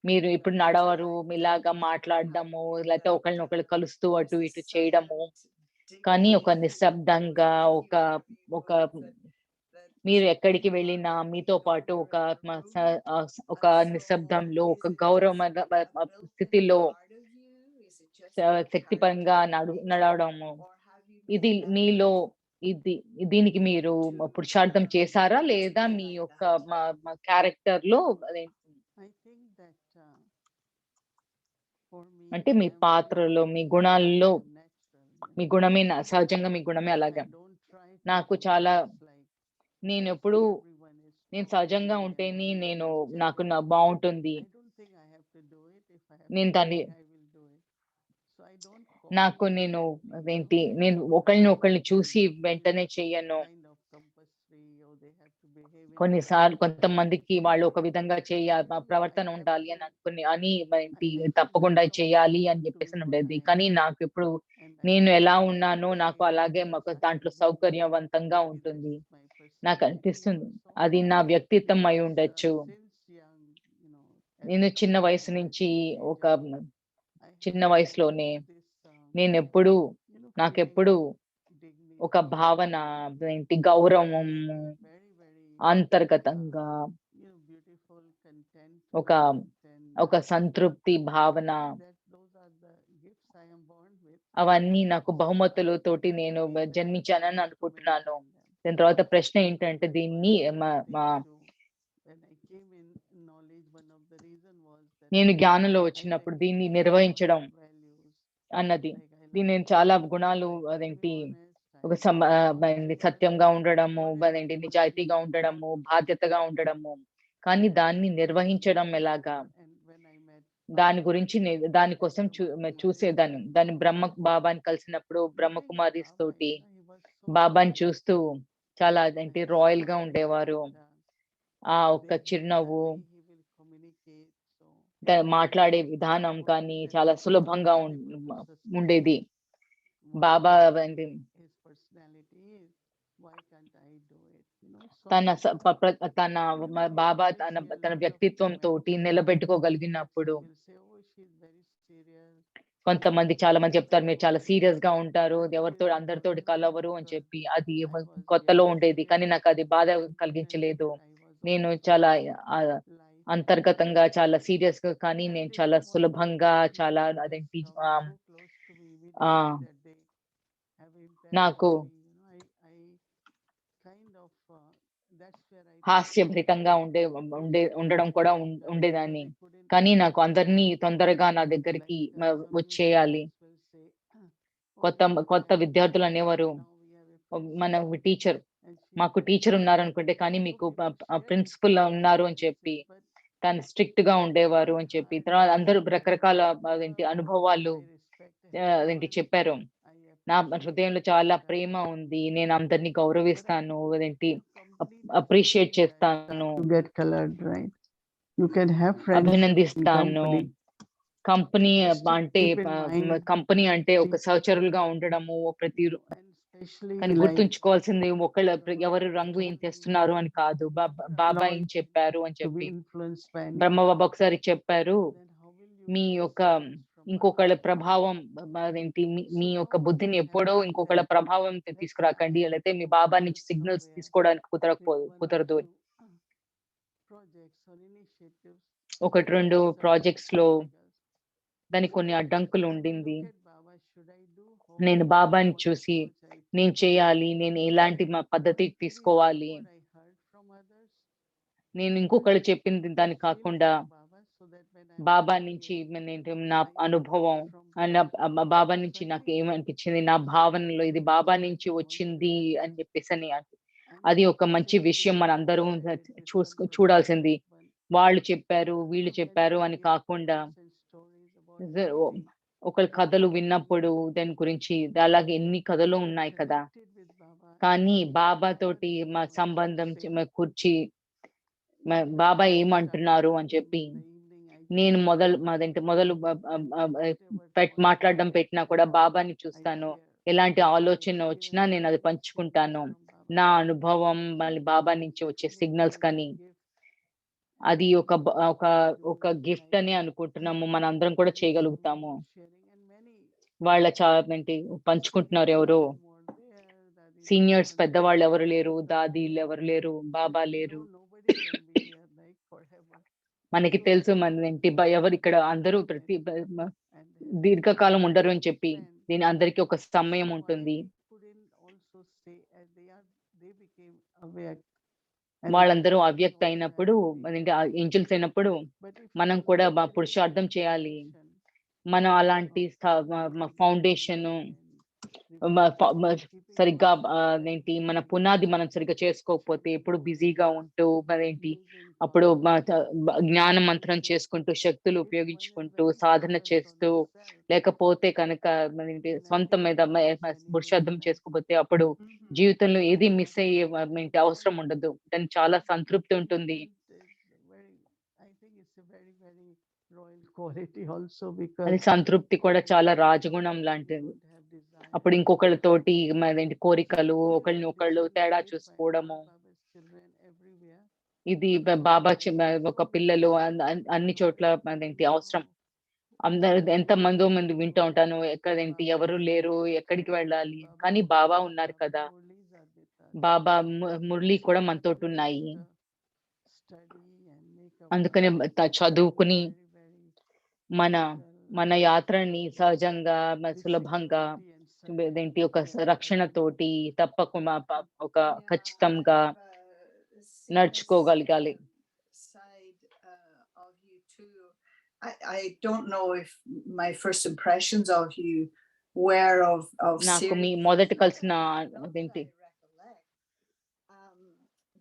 మీరు ఇప్పుడు నడవరు, ఇలాగా మాట్లాడడము, లేకపోతే ఒకళ్ళనొకళ్ళు కలుస్తూ అటు ఇటు చేయడము, కానీ ఒక నిశ్శబ్దంగా ఒక మీరు ఎక్కడికి వెళ్ళినా మీతో పాటు ఒక నిశ్శబ్దంలో ఒక గౌరవ స్థితిలో శక్తిపరంగా నడవడము, ఇది మీలో దీనికి మీరు పురుషార్థం చేశారా లేదా మీ యొక్క క్యారెక్టర్ లో అంటే మీ పాత్రలో మీ గుణాల్లో మీ గుణమే సహజంగా మీ గుణమే అలాగే. నాకు చాలా నేను సహజంగా ఉంటేని నాకు బాగుంటుంది. నేను ఒకళ్ళని చూసి వెంటనే చెయ్యను. కొన్నిసార్లు కొంతమందికి వాళ్ళు ఒక విధంగా ప్రవర్తన ఉండాలి అని తప్పకుండా చేయాలి అని చెప్పేసి ఉండేది. కానీ నాకు ఇప్పుడు నేను ఎలా ఉన్నానో నాకు అలాగే దాంట్లో సౌకర్యవంతంగా ఉంటుంది. నాకు అనిపిస్తుంది అది నా వ్యక్తిత్వం అయి ఉండొచ్చు. నేను చిన్న వయసులోనే నాకెప్పుడు ఒక భావన గౌరవం అంతర్గతంగా ఒక సంతృప్తి భావన, అవన్నీ నాకు బహుమతులతోటి నేను జన్మించానని అనుకుంటున్నాను. దాని తర్వాత ప్రశ్న ఏంటంటే దీన్ని నేను జ్ఞానంలో వచ్చినప్పుడు దీన్ని నిర్వహించడం అన్నది నేను చాలా గుణాలు ఒక సత్యంగా ఉండడము, నిజాయితీగా ఉండడము, బాధ్యతగా ఉండడము, కానీ దాన్ని నిర్వహించడం ఎలాగా దాని గురించి దానికోసం చూసేదాన్ని. దాన్ని బాబాని కలిసినప్పుడు బ్రహ్మకుమారి తోటి బాబాని చూస్తూ చాలా రాయల్ గా ఉండేవారు. ఆ ఒక్క చిరునవ్వు, మాట్లాడే విధానం కానీ చాలా సులభంగా ఉండేది. బాబా తన వ్యక్తిత్వం తోటి నిలబెట్టుకోగలిగినప్పుడు చాలా మంది చెప్తారు మీరు చాలా సీరియస్ గా ఉంటారు, అందరితోటి కలవరు అని చెప్పి. అది కొత్తలో ఉండేది, కానీ నాకు అది బాధ కలిగించలేదు. నేను చాలా అంతర్గతంగా చాలా సీరియస్ గా, కానీ నేను చాలా సులభంగా చాలా నాకు హాస్యభరితంగా ఉండడం కూడా ఉండేదాన్ని. కానీ నాకు అందరినీ తొందరగా నా దగ్గరికి వచ్చేయాలి. కొత్త విద్యార్థులు అనేవారు మాకు టీచర్ ఉన్నారు అనుకుంటే, కానీ మీకు ప్రిన్సిపల్ ఉన్నారు అని చెప్పి తను స్ట్రిక్ట్ గా ఉండేవారు అని చెప్పి. తర్వాత అందరూ రకరకాల అనుభవాలు చెప్పారు. నా హృదయంలో చాలా ప్రేమ ఉంది, నేను అందరినీ గౌరవిస్తాను, అప్రిషియేట్ చేస్తాను, అభినందిస్తాను. కంపెనీ అంటే ఒక సహచరులుగా ఉండడము కానీ గుర్తుంచుకోవాల్సింది ఎవరు రంగు ఏం తెస్తున్నారు అని కాదు, బాబా ఏం చెప్పారు అని చెప్పి. బ్రహ్మబాబా ఒకసారి చెప్పారు, మీ యొక్క ఇంకొకళ్ళ ప్రభావం మీ యొక్క బుద్ధిని ఎప్పుడో ఇంకొకళ్ళ ప్రభావం తీసుకురాకండి, లేకపోతే మీ బాబా నుంచి సిగ్నల్స్ తీసుకోవడానికి కుదరదు. 1-2 ప్రాజెక్ట్స్ లో దానికి కొన్ని అడ్డంకులు ఉండింది. Look at Baba, should I do home నేను work? బాబాని What చూసి approach I నేను take? చేయాలి, నేను ఎలాంటి పద్ధతి Did I do తీసుకోవాలి, what I heard from others? నేను ఇంకొకళ్ళు చెప్పింది దాన్ని Same కాకుండా from Baba, so that when I'm Baba not నుంచి here, నేను నా I know అనుభవం from బాబా So నుంచి I నాకు think ఏమనిపించింది, నా it's a భావనలో ఇది beautiful బాబా thing నుంచి that all వచ్చింది of us అని చెప్పేసి అని and అది not ఒక to మంచి say విషయం this మనందరూ person said it, this one చూడాల్సింది. couldn't happen. వాళ్ళు చెప్పారు, But వీళ్ళు when we చెప్పారు అని hear కాకుండా quotes and stories about Baba, ఒకళ్ళ కథలు విన్నప్పుడు దాని గురించి అలాగే ఎన్ని కథలు ఉన్నాయి కదా. connected with Baba, కానీ and బాబా Baba తోటి knows మా what to సంబంధం say. కూర్చి Even when బాబా I ఏమంటున్నారు started అని praying చెప్పి in the evening, I నేను just మొదలు whatever మాట్లాడడం thoughts పెట్టినా come, కూడా బాబాని I చూస్తాను. share. ఎలాంటి My ఆలోచన వచ్చినా experience నేను అది and signals పంచుకుంటాను. from Baba. నా అనుభవం మళ్ళీ బాబా నుంచి వచ్చే I think signals it's a కానీ gift, అది and ఒక ఒక we can do ఒక it. And గిఫ్ట్ I అని think అనుకుంటున్నాము. మన అందరం కూడా there is చేయగలుగుతాము. someone sharing, and many వాళ్ళ ఏంటి పంచుకుంటున్నారు ఎవరు seniors were there, Dadi seniors Nana, పెద్దవాళ్ళు ఎవరు లేరు, Baba, దాదీలు ఎవరు లేరు, బాబా లేరు. nobody can be here like forever. మనకి So తెలుసు I మన think ఏంటి ఎవరు ఇక్కడ అందరూ ప్రతి and they have దీర్ఘకాలం ఉండరు అని చెప్పి friends. దీని అందరికీ ఒక సమయం So ఉంటుంది. I couldn't also stay as they became aware. And వాళ్ళందరూ therefore I అవ్యక్త also అయినప్పుడు had to be అదేంటి there. ఏంజల్స్ అయినప్పుడు But if మనం you కూడా look at పురుషార్థం the చేయాలి. foundation మనం అలాంటి of ఫౌండేషన్ keeping సరిగ్గా ourselves ఏంటి very మన busy, పునాది మనం సరిగ్గా చేసుకోకపోతే ఎప్పుడు బిజీగా ఉంటూ మరేంటి using అప్పుడు powers, జ్ఞాన మంత్రం meditation. చేసుకుంటూ శక్తులు If one is ఉపయోగించుకుంటూ very సాధన focused on చేస్తూ the self, లేకపోతే కనుక మరేంటి then I సొంత think మీద we miss anything పురుషార్థం in life. చేసుకోకపోతే అప్పుడు జీవితంలో ఏది మిస్ అయ్యే ఏంటి అవసరం ఉండదు. దానికి చాలా సంతృప్తి ఉంటుంది. I think it's a very, very royal quality also అది because సంతృప్తి కూడా చాలా then రాజగుణం we లాంటిది. don't have desire. అప్పుడు ఇంకొకళ్ళతోటి మరేంటి So కోరికలు, we are ఒకళ్ళని ఒకళ్ళు తేడా disseminated by చూసుకోవడము. all Baba's children everywhere. ఇది So బాబా it is ఒక so పిల్లలు necessary అన్ని now చోట్ల that అదేంటి we అవసరం. know అందరు ఎంత మందో where మంది to వింటూ go, ఉంటాను. where ఎక్కడేంటి Baba ఎవరు is లేరు, with us, ఎక్కడికి వెళ్ళాలి. Baba కానీ is బాబా with us, ఉన్నారు Baba కదా. Murlis are with us. Baba Murali So కూడా we మనతోటి should ఉన్నాయి. just study and make our అందుకని journey చదువుకుని very, very మన మన natural, యాత్రని సహజంగా with సులభంగా security and certainty. ఇదేంటి ఒక So I think రక్షణతోటి తప్పకుండా ఒక Yeah, ఖచ్చితంగా I've seen this నడుచుకోగలగాలి. side of you too. I don't know if my first impressions of you were of నాకు మీ seriousness. మొదట కలిసిన Not that అదేంటి I recollect,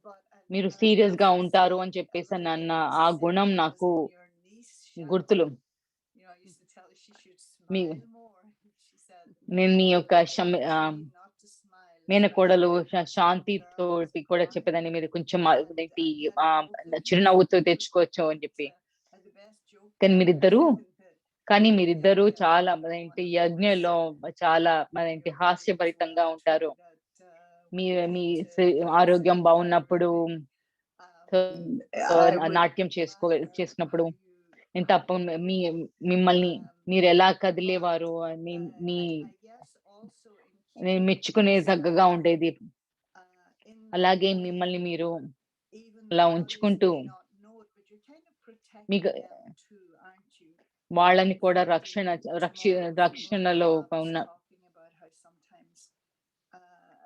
but మీరు I సీరియస్ గా must ఉంటారు say అని a చెప్పేసి little అన్న bit ఆ sick గుణం as నాకు in your niece Shanta. గుర్తులు. You know, I used to tell her she should me smile more. She said, నేను మీ యొక్క "Teach me not to smile, మేనకోడలు especially శాంతి girls తోటి కూడా crying." చెప్పేదాన్ని, మీరు కొంచెం And అదేంటి yet both of చిరునవ్వుతో you తెచ్చుకోవచ్చు అని చెప్పి. are the best కానీ jokers మీరిద్దరూ కానీ in the మీరిద్దరూ చాలా you know, మరేంటి and of యజ్ఞలో course, చాలా మరేంటి your హాస్యభరితంగా wife ఉంటారు. that me when it me came to ఆరోగ్యం dancing బాగున్నప్పుడు I would నాట్యం admire చేసినప్పుడు how నేను you తప్పకుండా మిమ్మల్ని మీరు ఎలా కదిలేవారు అని మీ I guess also in నేను keeping మెచ్చుకునే తగ్గగా yourself ఉండేది. in that అలాగే way, మిమ్మల్ని మీరు even అలా though others ఉంచుకుంటూ may not know it, but you're kind of protecting మీకు them too, aren't you? వాళ్ళని కూడా Reflecting tomorrow రక్షణలో Bob was ఉన్న talking about how sometimes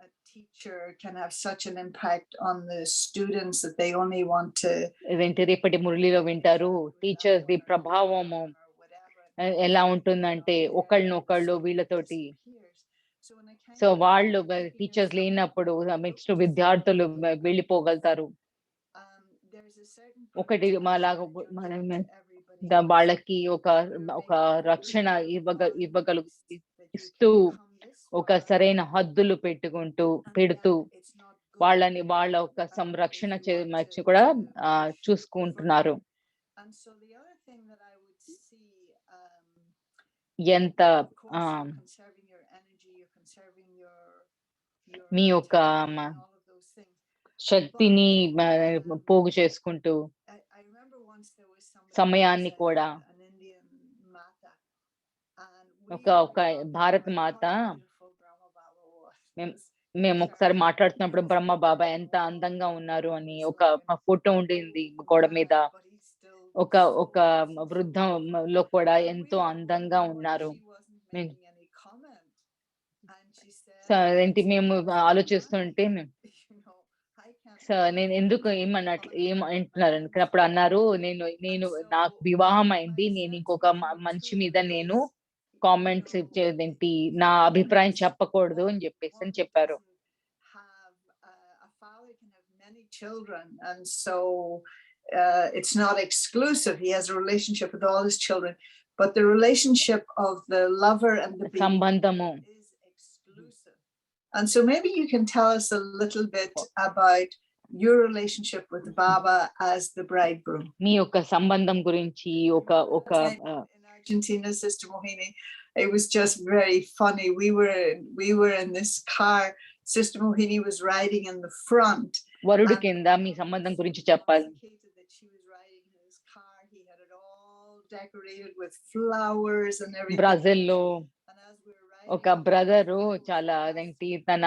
a teacher can have such an impact on the students that they only want to ఇదేంటి రేపటి మురళిలో వింటారు. Teachers the ప్రభావము or whatever. ఎలా ఉంటుందంటే ఒకళ్ళనొకళ్ళు వీళ్ళతోటి. So when I kind so of వాళ్ళు taking teachers yourself లేనప్పుడు into the next book to విద్యార్థులు see, వెళ్ళిపోగలుగుతారు. there's a certain ఒకటి protection మాలాగా that you're మనం giving to everybody else. వాళ్ళకి ఒక You're making రక్షణ clear ఇవ్వగలుగు boundaries that you ఇస్తూ can come this ఒక far, సరైన హద్దులు పెడుతూ and yet it's not good వాళ్ళని వాళ్ళ ఒక if సంరక్షణ you want to కూడా push చూసుకుంటున్నారు. further. And so the other thing that I would see, ఎంత of course, you're conserving your energy, you're conserving your మీ యొక్క time and all of those things. శక్తిని పోగు చేసుకుంటూ I remember once there was somebody సమయాన్ని who was కూడా an Indian mata, and ఒక we ఒక were talking భారత about Mata how beautiful Brahma Baba was. మేము ఒకసారి మాట్లాడుతున్నప్పుడు బ్రహ్మ బాబా ఎంత అందంగా ఉన్నారు అని ఒక ఫోటో ఉండింది గోడ మీద. ఒక ఒక వృద్ధంలో కూడా ఎంతో అందంగా ఉన్నారు. నేను ఏంటి మేము ఆలోచిస్తుంటే నేను ఎందుకు ఏమంటున్నారని అప్పుడు అన్నారు, నేను నేను నాకు వివాహం అయింది, నేను ఇంకొక మనిషి మీద నేను కామెంట్స్ ఏంటి నా అభిప్రాయం చెప్పకూడదు అని చెప్పారు. Children, and so it's not exclusive. He has a relationship with all his children, but the relationship of the lover and the baby సంబంధము is exclusive. And so maybe you can tell us a little bit about your relationship with Baba as the bridegroom. మీ యొక్క సంబంధం గురించి ఒక In Argentina, Sister Mohini, it was just very funny. We were in this car. Sister Mohini was riding in the front. వరుడు కింద మీ సంబంధం గురించి చెప్పాలి. That she was riding in his car. He had it all decorated with flowers and everything. బ్రెజిల్లో And as we were riding, ఒక brother చాలా ఏంటి తన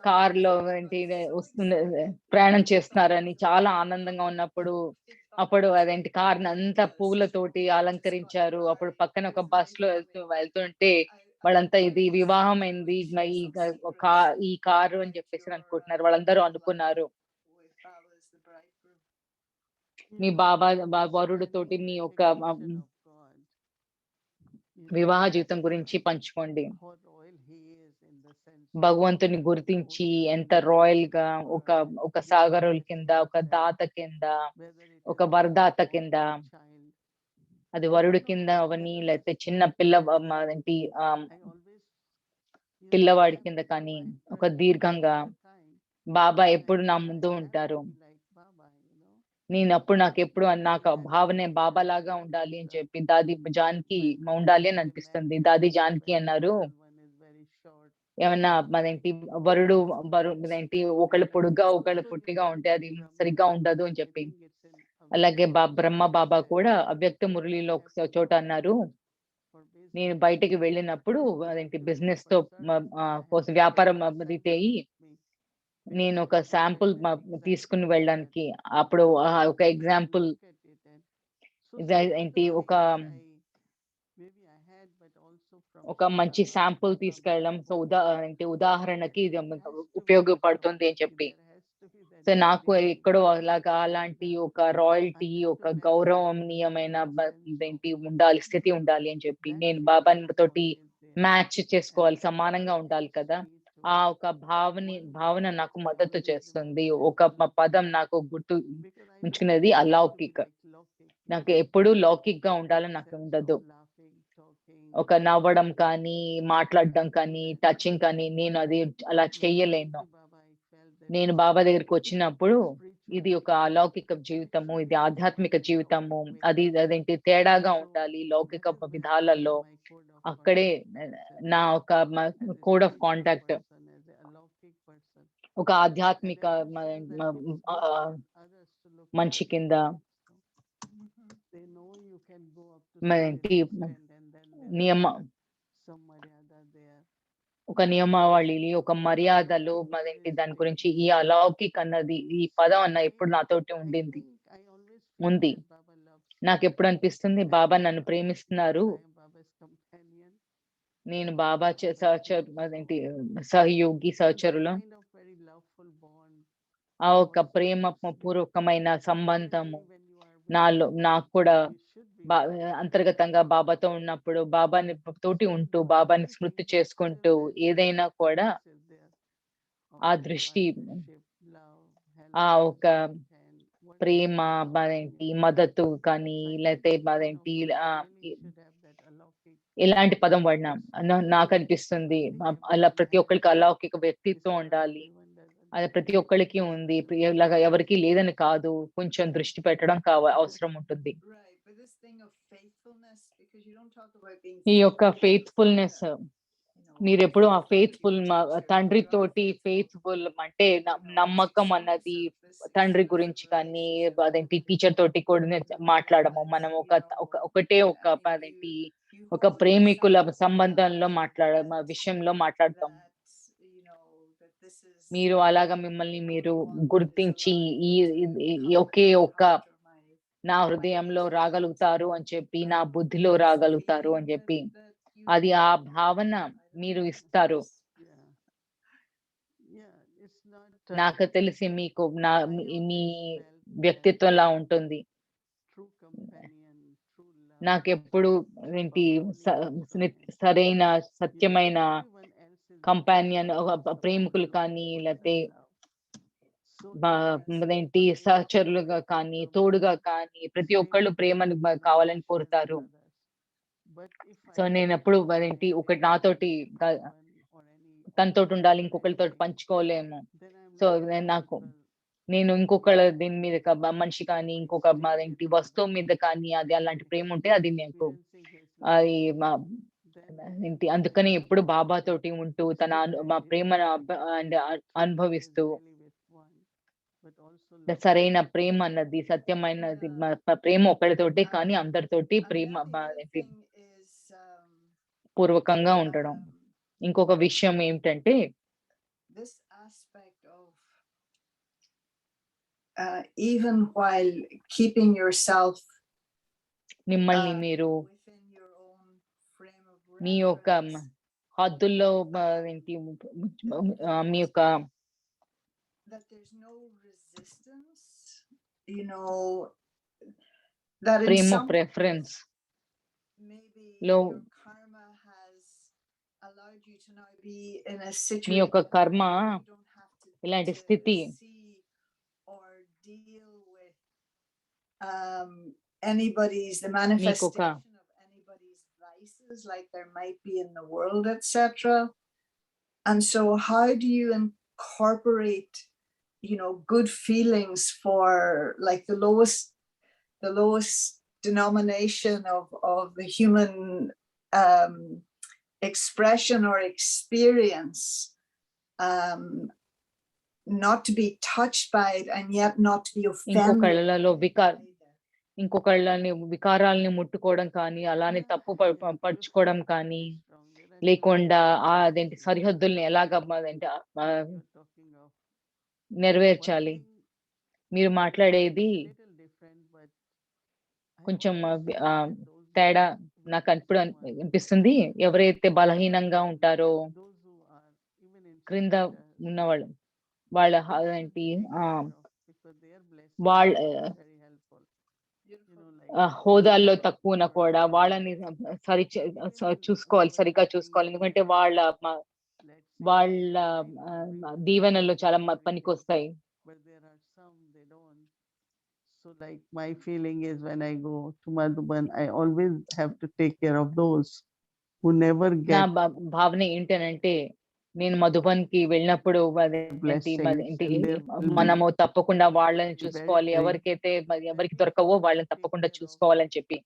కార్ లో ఏంటి ప్రయాణం చేస్తున్నారని చాలా ఆనందంగా ఉన్నప్పుడు అప్పుడు అదేంటి కార్ అంతా పూలతోటి అలంకరించారు. అప్పుడు పక్కన ఒక బస్ లో వెళ్తుంటే వాళ్ళంతా ఇది వివాహం అయింది ఈ కారు అని చెప్పేసి అనుకుంటున్నారు. వాళ్ళందరూ అనుకున్నారు మీ వరుడు తోటి మీ యొక్క వివాహ జీవితం గురించి పంచుకోండి. భగవంతుని గుర్తించి ఎంత రాయల్ గా ఒక సాగరుల కింద, ఒక దాత కింద, ఒక వరదాత కింద, అది వరుడు కింద అవని లేకపోతే చిన్న పిల్లవాడి కింద కానీ ఒక దీర్ఘంగా బాబా ఎప్పుడు నా ముందు ఉంటారు. నాకు ఎప్పుడు నాకు భావనే బాబా లాగా ఉండాలి అని చెప్పి దాది జానకి ఉండాలి అని అనిపిస్తుంది. దాది జానకి అన్నారు, ఏమన్నా వరుడు ఒకళ్ళు పొడుగ్గా ఒకళ్ళు పొట్టిగా ఉంటే అది సరిగ్గా ఉండదు అని చెప్పి. అలాగే బ్రహ్మ బాబా కూడా అవ్యక్త మురళిలో ఒక చోట అన్నారు, నేను బయటికి వెళ్ళినప్పుడు బిజినెస్ తో వ్యాపారం అభివృద్ధి అయ్యి నేను ఒక శాంపుల్ తీసుకుని వెళ్ళడానికి, అప్పుడు ఒక ఎగ్జాంపుల్ ఏంటి ఒక మంచి శాంపుల్ తీసుకెళ్ళడం. సో ఉదాహరణకి ఇది ఉపయోగపడుతుంది అని చెప్పి. సో నాకు ఎక్కడో అలాంటి ఒక రాయల్టీ, ఒక గౌరవనీయమైన స్థితి ఉండాలి అని చెప్పి నేను బాబా తోటి మ్యాచ్ చేసుకోవాలి, సమానంగా ఉండాలి కదా. ఆ ఒక భావన నాకు మద్దతు చేస్తుంది. ఒక పదం నాకు గుర్తు ఉంచుకునేది అలౌకిక. నాకు ఎప్పుడు లౌకిక్ గా ఉండాలని నాకు ఉండదు. ఒక నవ్వడం కానీ, మాట్లాడడం కానీ, టచింగ్ కానీ నేను అది అలా చెయ్యలేను. నేను బాబా దగ్గరికి వచ్చినప్పుడు ఇది ఒక అలౌకిక జీవితము, ఇది ఆధ్యాత్మిక జీవితము, అదేంటి తేడాగా ఉండాలి లౌకిక విధాలలో. అక్కడే నా ఒక కోడ్ ఆఫ్ కాంటాక్ట్ ఒక ఆధ్యాత్మిక మనిషి కింద ఒక నియమావళి, ఒక మర్యాదలు దాని గురించి ఈ అలౌకిక్ అన్నది ఈ పదం అన్న ఎప్పుడు నాతోటి ఉంది. నాకు ఎప్పుడు అనిపిస్తుంది బాబా నన్ను ప్రేమిస్తున్నారు, నేను బాబా సహయోగి సహచరులు. ఆ ఒక ప్రేమ పూర్వకమైన సంబంధము నాకు కూడా అంతర్గతంగా బాబాతో ఉన్నప్పుడు, బాబాని తోటి ఉంటూ, బాబాని స్మృతి చేసుకుంటూ ఏదైనా కూడా ఆ దృష్టి, ఆ ఒక ప్రేమ మద్దతు కానీ లేకపోతే ఎలాంటి పదం వాడినా నాకు అనిపిస్తుంది అలా ప్రతి ఒక్కరికి అలౌకిక వ్యక్తిత్వం ఉండాలి. అది ప్రతి ఒక్కరికి ఉంది, ఇలాగా ఎవరికి లేదని కాదు, కొంచెం దృష్టి పెట్టడం అవసరం ఉంటుంది. ఈ యొక్క ఫెయిత్ఫుల్నెస్ మీరు ఎప్పుడు ఆ ఫెయిత్ఫుల్ తండ్రి తోటి ఫెయిత్ఫుల్ అంటే నమ్మకం అన్నది తండ్రి గురించి కానీ అదేంటి టీచర్ తోటి కూడా మాట్లాడము. మనం ఒకటే ఒక ప్రేమికుల సంబంధంలో విషయంలో మాట్లాడతాం. మీరు అలాగా మిమ్మల్ని మీరు గుర్తించి ఈ ఒకే ఒక్క నా హృదయంలో రాగలుగుతారు అని చెప్పి, నా బుద్ధిలో రాగలుగుతారు అని చెప్పి, అది ఆ భావన మీరు ఇస్తారు. Yeah. Yeah, it's not నాకు తెలిసి మీకు నా I me always me felt that వ్యక్తిత్వంలా ఉంటుంది. true companion, true love, నాకెప్పుడు ఏంటి సరైన సత్యమైన everyone else is companion just ప్రేమికులు supportive కానీ support లేకపోతే and love. So immense. ఏంటి సహచరులుగా కానీ తోడుగా కానీ ప్రతి ఒక్కళ్ళు ప్రేమను కావాలని కోరుతారు. సో నేను ఎప్పుడు ఏంటి ఒకటి నాతోటి తనతోటి ఉండాలి, ఇంకొకరితోటి పంచుకోలేము. సో నేను ఇంకొకళ్ళ దీని మీద మనిషి కానీ ఇంకొక ఏంటి వస్తువు మీద కానీ అది అలాంటి ప్రేమ ఉంటే అది నాకు అది ఏంటి అందుకని ఎప్పుడు బాబా తోటి ఉంటూ తన మా ప్రేమను అనుభవిస్తూ సరైన ప్రేమ అన్నది సత్యమైనది ప్రేమ ఒకరితోటే కానీ అందరితోటి ప్రేమ ఏంటి పూర్వకంగా ఉండడం. ఇంకొక విషయం ఏమిటంటే this aspect of even while keeping yourself మిమ్మల్ని మీరు within your own frame of మీ యొక్క reference, హద్దుల్లో ఏంటి మీ యొక్క that there's no resistance, you know, that in frame of some ways reference maybe లో your karma has allowed you to now be in a me situation యొక్క కర్మ where you don't have ఇలాంటి to స్థితి see or deal with anybody's the manifestation of anybody's vices like there might be in the world, etc. And so how do you incorporate, you know, good feelings for like the lowest denomination of the human expression or experience, not to be touched by it and yet not to be offended. ఇంకొకళ్ళని వికారాలని ముట్టుకోవడం కానీ అలానే తప్పు పరుచుకోవడం కానీ లేకుండా అదేంటి సరిహద్దుల్ని ఎలాగ నెరవేర్చాలి. మీరు మాట్లాడేది కొంచెం తేడా నాకు అప్పుడు అనిపిస్తుంది. ఎవరైతే బలహీనంగా ఉంటారో క్రింద ఉన్నవాళ్ళు వాళ్ళ ఏంటి వాళ్ళ హోదాల్లో తక్కువన కూడా వాళ్ళని సరిగా చూసుకోవాలి. ఎందుకంటే వాళ్ళ దీవెనలు చాలా పనికొస్తాయి. So like my feeling is when I go to Madhuban, I always have to take care of those who never నా get భావన ఏంటనంటే నేను మధుబన్ కి వెళ్ళినప్పుడు మనము తప్పకుండా వాళ్ళని చూసుకోవాలి. ఎవరికైతే ఎవరికి దొరకవో వాళ్ళని తప్పకుండా చూసుకోవాలని చెప్పి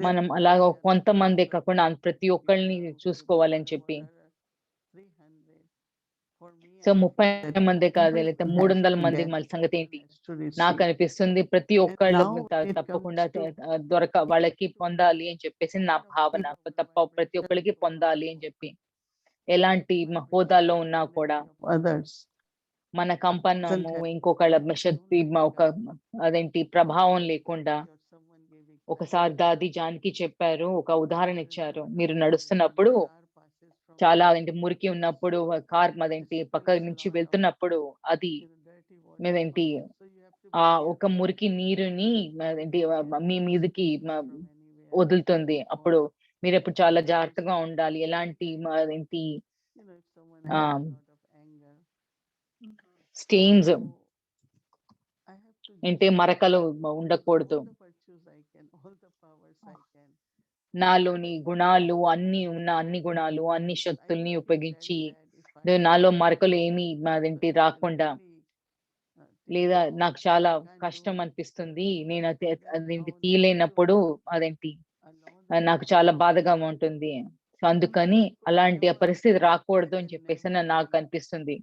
మనం అలాగ కొంతమంది కాకుండా ప్రతి ఒక్కరిని చూసుకోవాలని చెప్పి. సో 30 మంది కాదు లేకపోతే 300 మంది మళ్ళీ సంగతి ఏంటి? నాకు అనిపిస్తుంది ప్రతి ఒక్కళ్ళు తప్పకుండా వాళ్ళకి పొందాలి అని చెప్పేసి నా భావన. ప్రతి ఒక్కరికి పొందాలి అని చెప్పి ఎలాంటి హోదాలో ఉన్నా కూడా మన కంపనము ఇంకొకళ్ళ శక్తి ఒక అదేంటి ప్రభావం లేకుండా. ఒకసారి దాది జానకి చెప్పారు, ఒక ఉదాహరణ ఇచ్చారు. మీరు నడుస్తున్నప్పుడు చాలా మురికి ఉన్నప్పుడు కార్ అదేంటి పక్క నుంచి వెళ్తున్నప్పుడు అది మీదేంటి ఆ ఒక మురికి నీరుని మీ మీదకి వదులుతుంది. అప్పుడు మీరు ఎప్పుడు చాలా జాగ్రత్తగా ఉండాలి. ఎలాంటి ఏంటి స్టెయిన్స్ అంటే మరకలు ఉండకూడదు. నాలోని గుణాలు అన్ని గుణాలు అన్ని శక్తుల్ని ఉపయోగించి నాలో మరకలు ఏమి అదేంటి రాకుండా. లేదా నాకు చాలా కష్టం అనిపిస్తుంది, నేను అదేంటి తీయలేనప్పుడు అదేంటి నాకు చాలా బాధగా ఉంటుంది. సో అందుకని అలాంటి పరిస్థితి రాకూడదు అని చెప్పేసి నాకు అనిపిస్తుంది.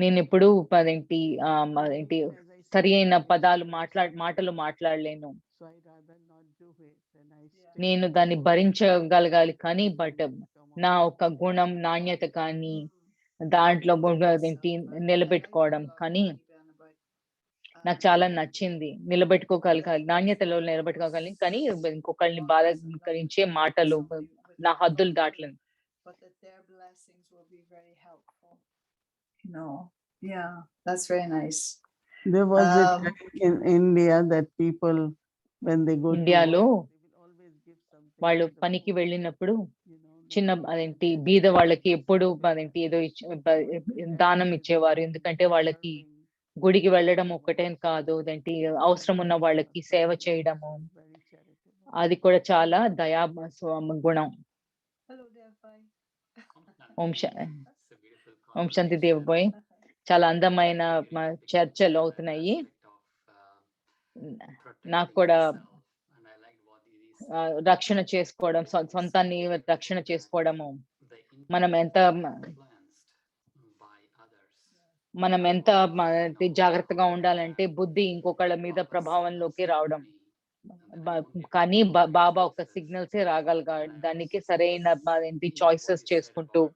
నేను ఎప్పుడు అదేంటి సరి అయిన మాటలు మాట్లాడలేను. నేను దాన్ని భరించగలగాలి కానీ బట్ నా ఒక గుణం నాణ్యత కానీ దాంట్లో ఏంటి నిలబెట్టుకోవడం కానీ నాకు చాలా నచ్చింది. నిలబెట్టుకోగలగాలి, నాణ్యతలో నిలబెట్టుకోగలి కానీ ఇంకొకళ్ళని బాధకరించే మాటలు నా హద్దులు దాటలేను. but that their blessings will be very helpful. Yeah, that's very nice. There was a Um, time in India that people, when they go to ఇండియాలో work, they will always give something వాళ్ళు to the పనికి poor, వెళ్ళినప్పుడు you know, చిన్న they- అదేంటి బీద వాళ్ళకి ఎప్పుడు అదేంటి ఏదో దానం ఇచ్చేవారు. ఎందుకంటే వాళ్ళకి గుడికి వెళ్ళడం ఒక్కటే కాదు, అదేంటి అవసరం ఉన్న వాళ్ళకి సేవ చేయడము very charitable. అది కూడా చాలా దయా గుణం. hello, Devai. ఓం శా- It's a beautiful Om Shanti conversation. దేవబోయ్. చాలా అందమైన చర్చలు అవుతున్నాయి. నాకు కూడా రక్షణ చేసుకోవడం, సొంతాన్ని రక్షణ చేసుకోవడము, మనం ఎంత జాగ్రత్తగా ఉండాలంటే బుద్ధి ఇంకొకళ్ళ మీద ప్రభావంలోకి రావడం. కానీ బాబా ఒక సిగ్నల్సే రాగలగా దానికి సరైన ఏంటి చాయిసెస్ చేసుకుంటూ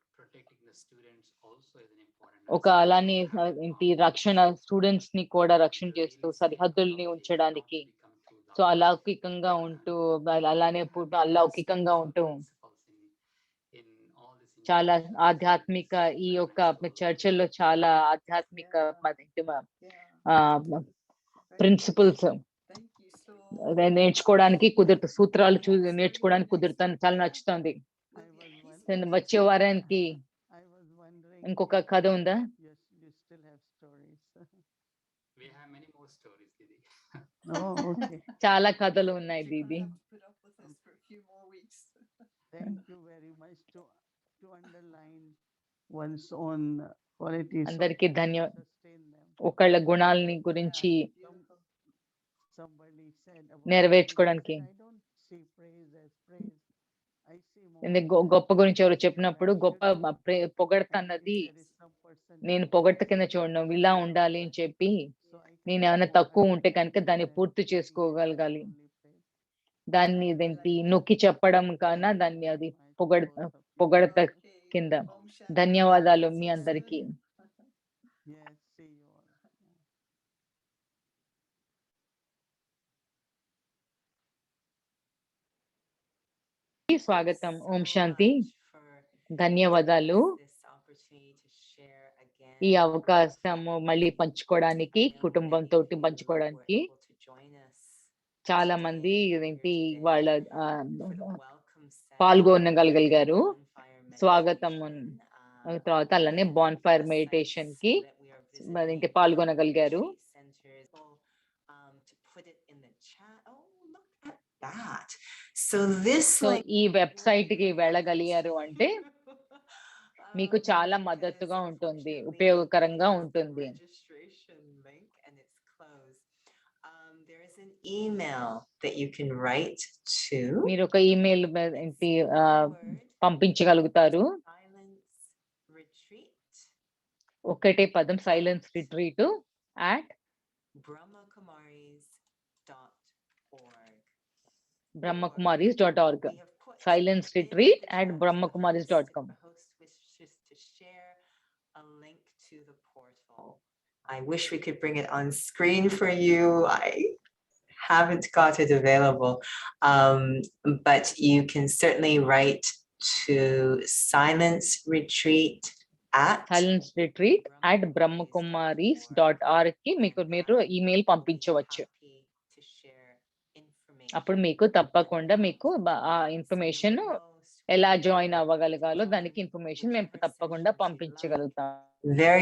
ఒక అలానే ఏంటి రక్షణ స్టూడెంట్స్ ని కూడా రక్షణ చేస్తూ సరిహద్దుల్ని ఉంచడానికి సో అలౌకికంగా ఉంటూ అలానే అలౌకికంగా ఉంటూ చాలా ఆధ్యాత్మిక ఈ యొక్క చర్చల్లో చాలా ఆధ్యాత్మిక ప్రిన్సిపల్స్ Thank you so నేర్చుకోవడానికి సూత్రాలు నేర్చుకోవడానికి కుదురుతాను. చాలా నచ్చుతుంది. వచ్చే వారానికి I was wondering, ఇంకొక కథ ఉందా? yes, you still have stories. We have many more stories, Didi. Oh, okay. చాలా కథలు ఉన్నాయి You're Didi. gonna have to put up with us for a few more weeks. Thank you very much to underline one's own qualities. so అందరికీ that we sustain them. ఒకళ్ళ గుణాలని గురించి Beautiful. Somebody said about నెరవేర్చుకోవడానికి. praise. I don't see praise as praise. I see more ఎందుకు గొప్ప గురించి ఎవరు చెప్పినప్పుడు గొప్ప పొగడత అన్నది there is some person నేను పొగడ్త కింద చూడను, ఇలా ఉండాలి అని చెప్పి so I నేను ఏమైనా తక్కువ ఉంటే కనుక దాన్ని పూర్తి చేసుకోగలగాలి. దాన్ని ఇదేంటి నొక్కి చెప్పడం కన్నా దాన్ని అది పొగడత కింద. Om Shanti. ధన్యవాదాలు మీ అందరికీ. Yes, see you all. స్వాగతం. ఓం శాంతి. ధన్యవాదాలు ఈ అవకాశము మళ్ళీ పంచుకోవడానికి, కుటుంబంతో పంచుకోవడానికి. చాలా మంది ఏంటి వాళ్ళ పాల్గొనగలిగారు. స్వాగతం. తర్వాత అలానే బాన్ ఫైర్ మెడిటేషన్ కి ఏంటి పాల్గొనగలిగారు. సో ఈ వెబ్సైట్ కి వెళ్ళగలిగారు అంటే మీకు చాలా మద్దతుగా ఉంటుంది, ఉపయోగకరంగా ఉంటుంది. మీరు ఒక ఈమెయిల్ ఏంటి పంపించగలుగుతారు. ఒకటే పదం silence retreat @brahmakumaris.org. silenceretreat@brahmakumaris.com. I wish we could bring it on screen for you. I haven't got it available, but you can certainly write to silenceretreat@brahmakumaris.org కి మీరు ఈమెయిల్ పంపించవచ్చు. అప్పుడు మీకు తప్పకుండా మీకు ఆ ఇన్ఫర్మేషన్ ఎలా జాయిన్ అవ్వగలగాలో దానికి ఇన్ఫర్మేషన్ మేము తప్పకుండా పంపించగలుగుతాం. Very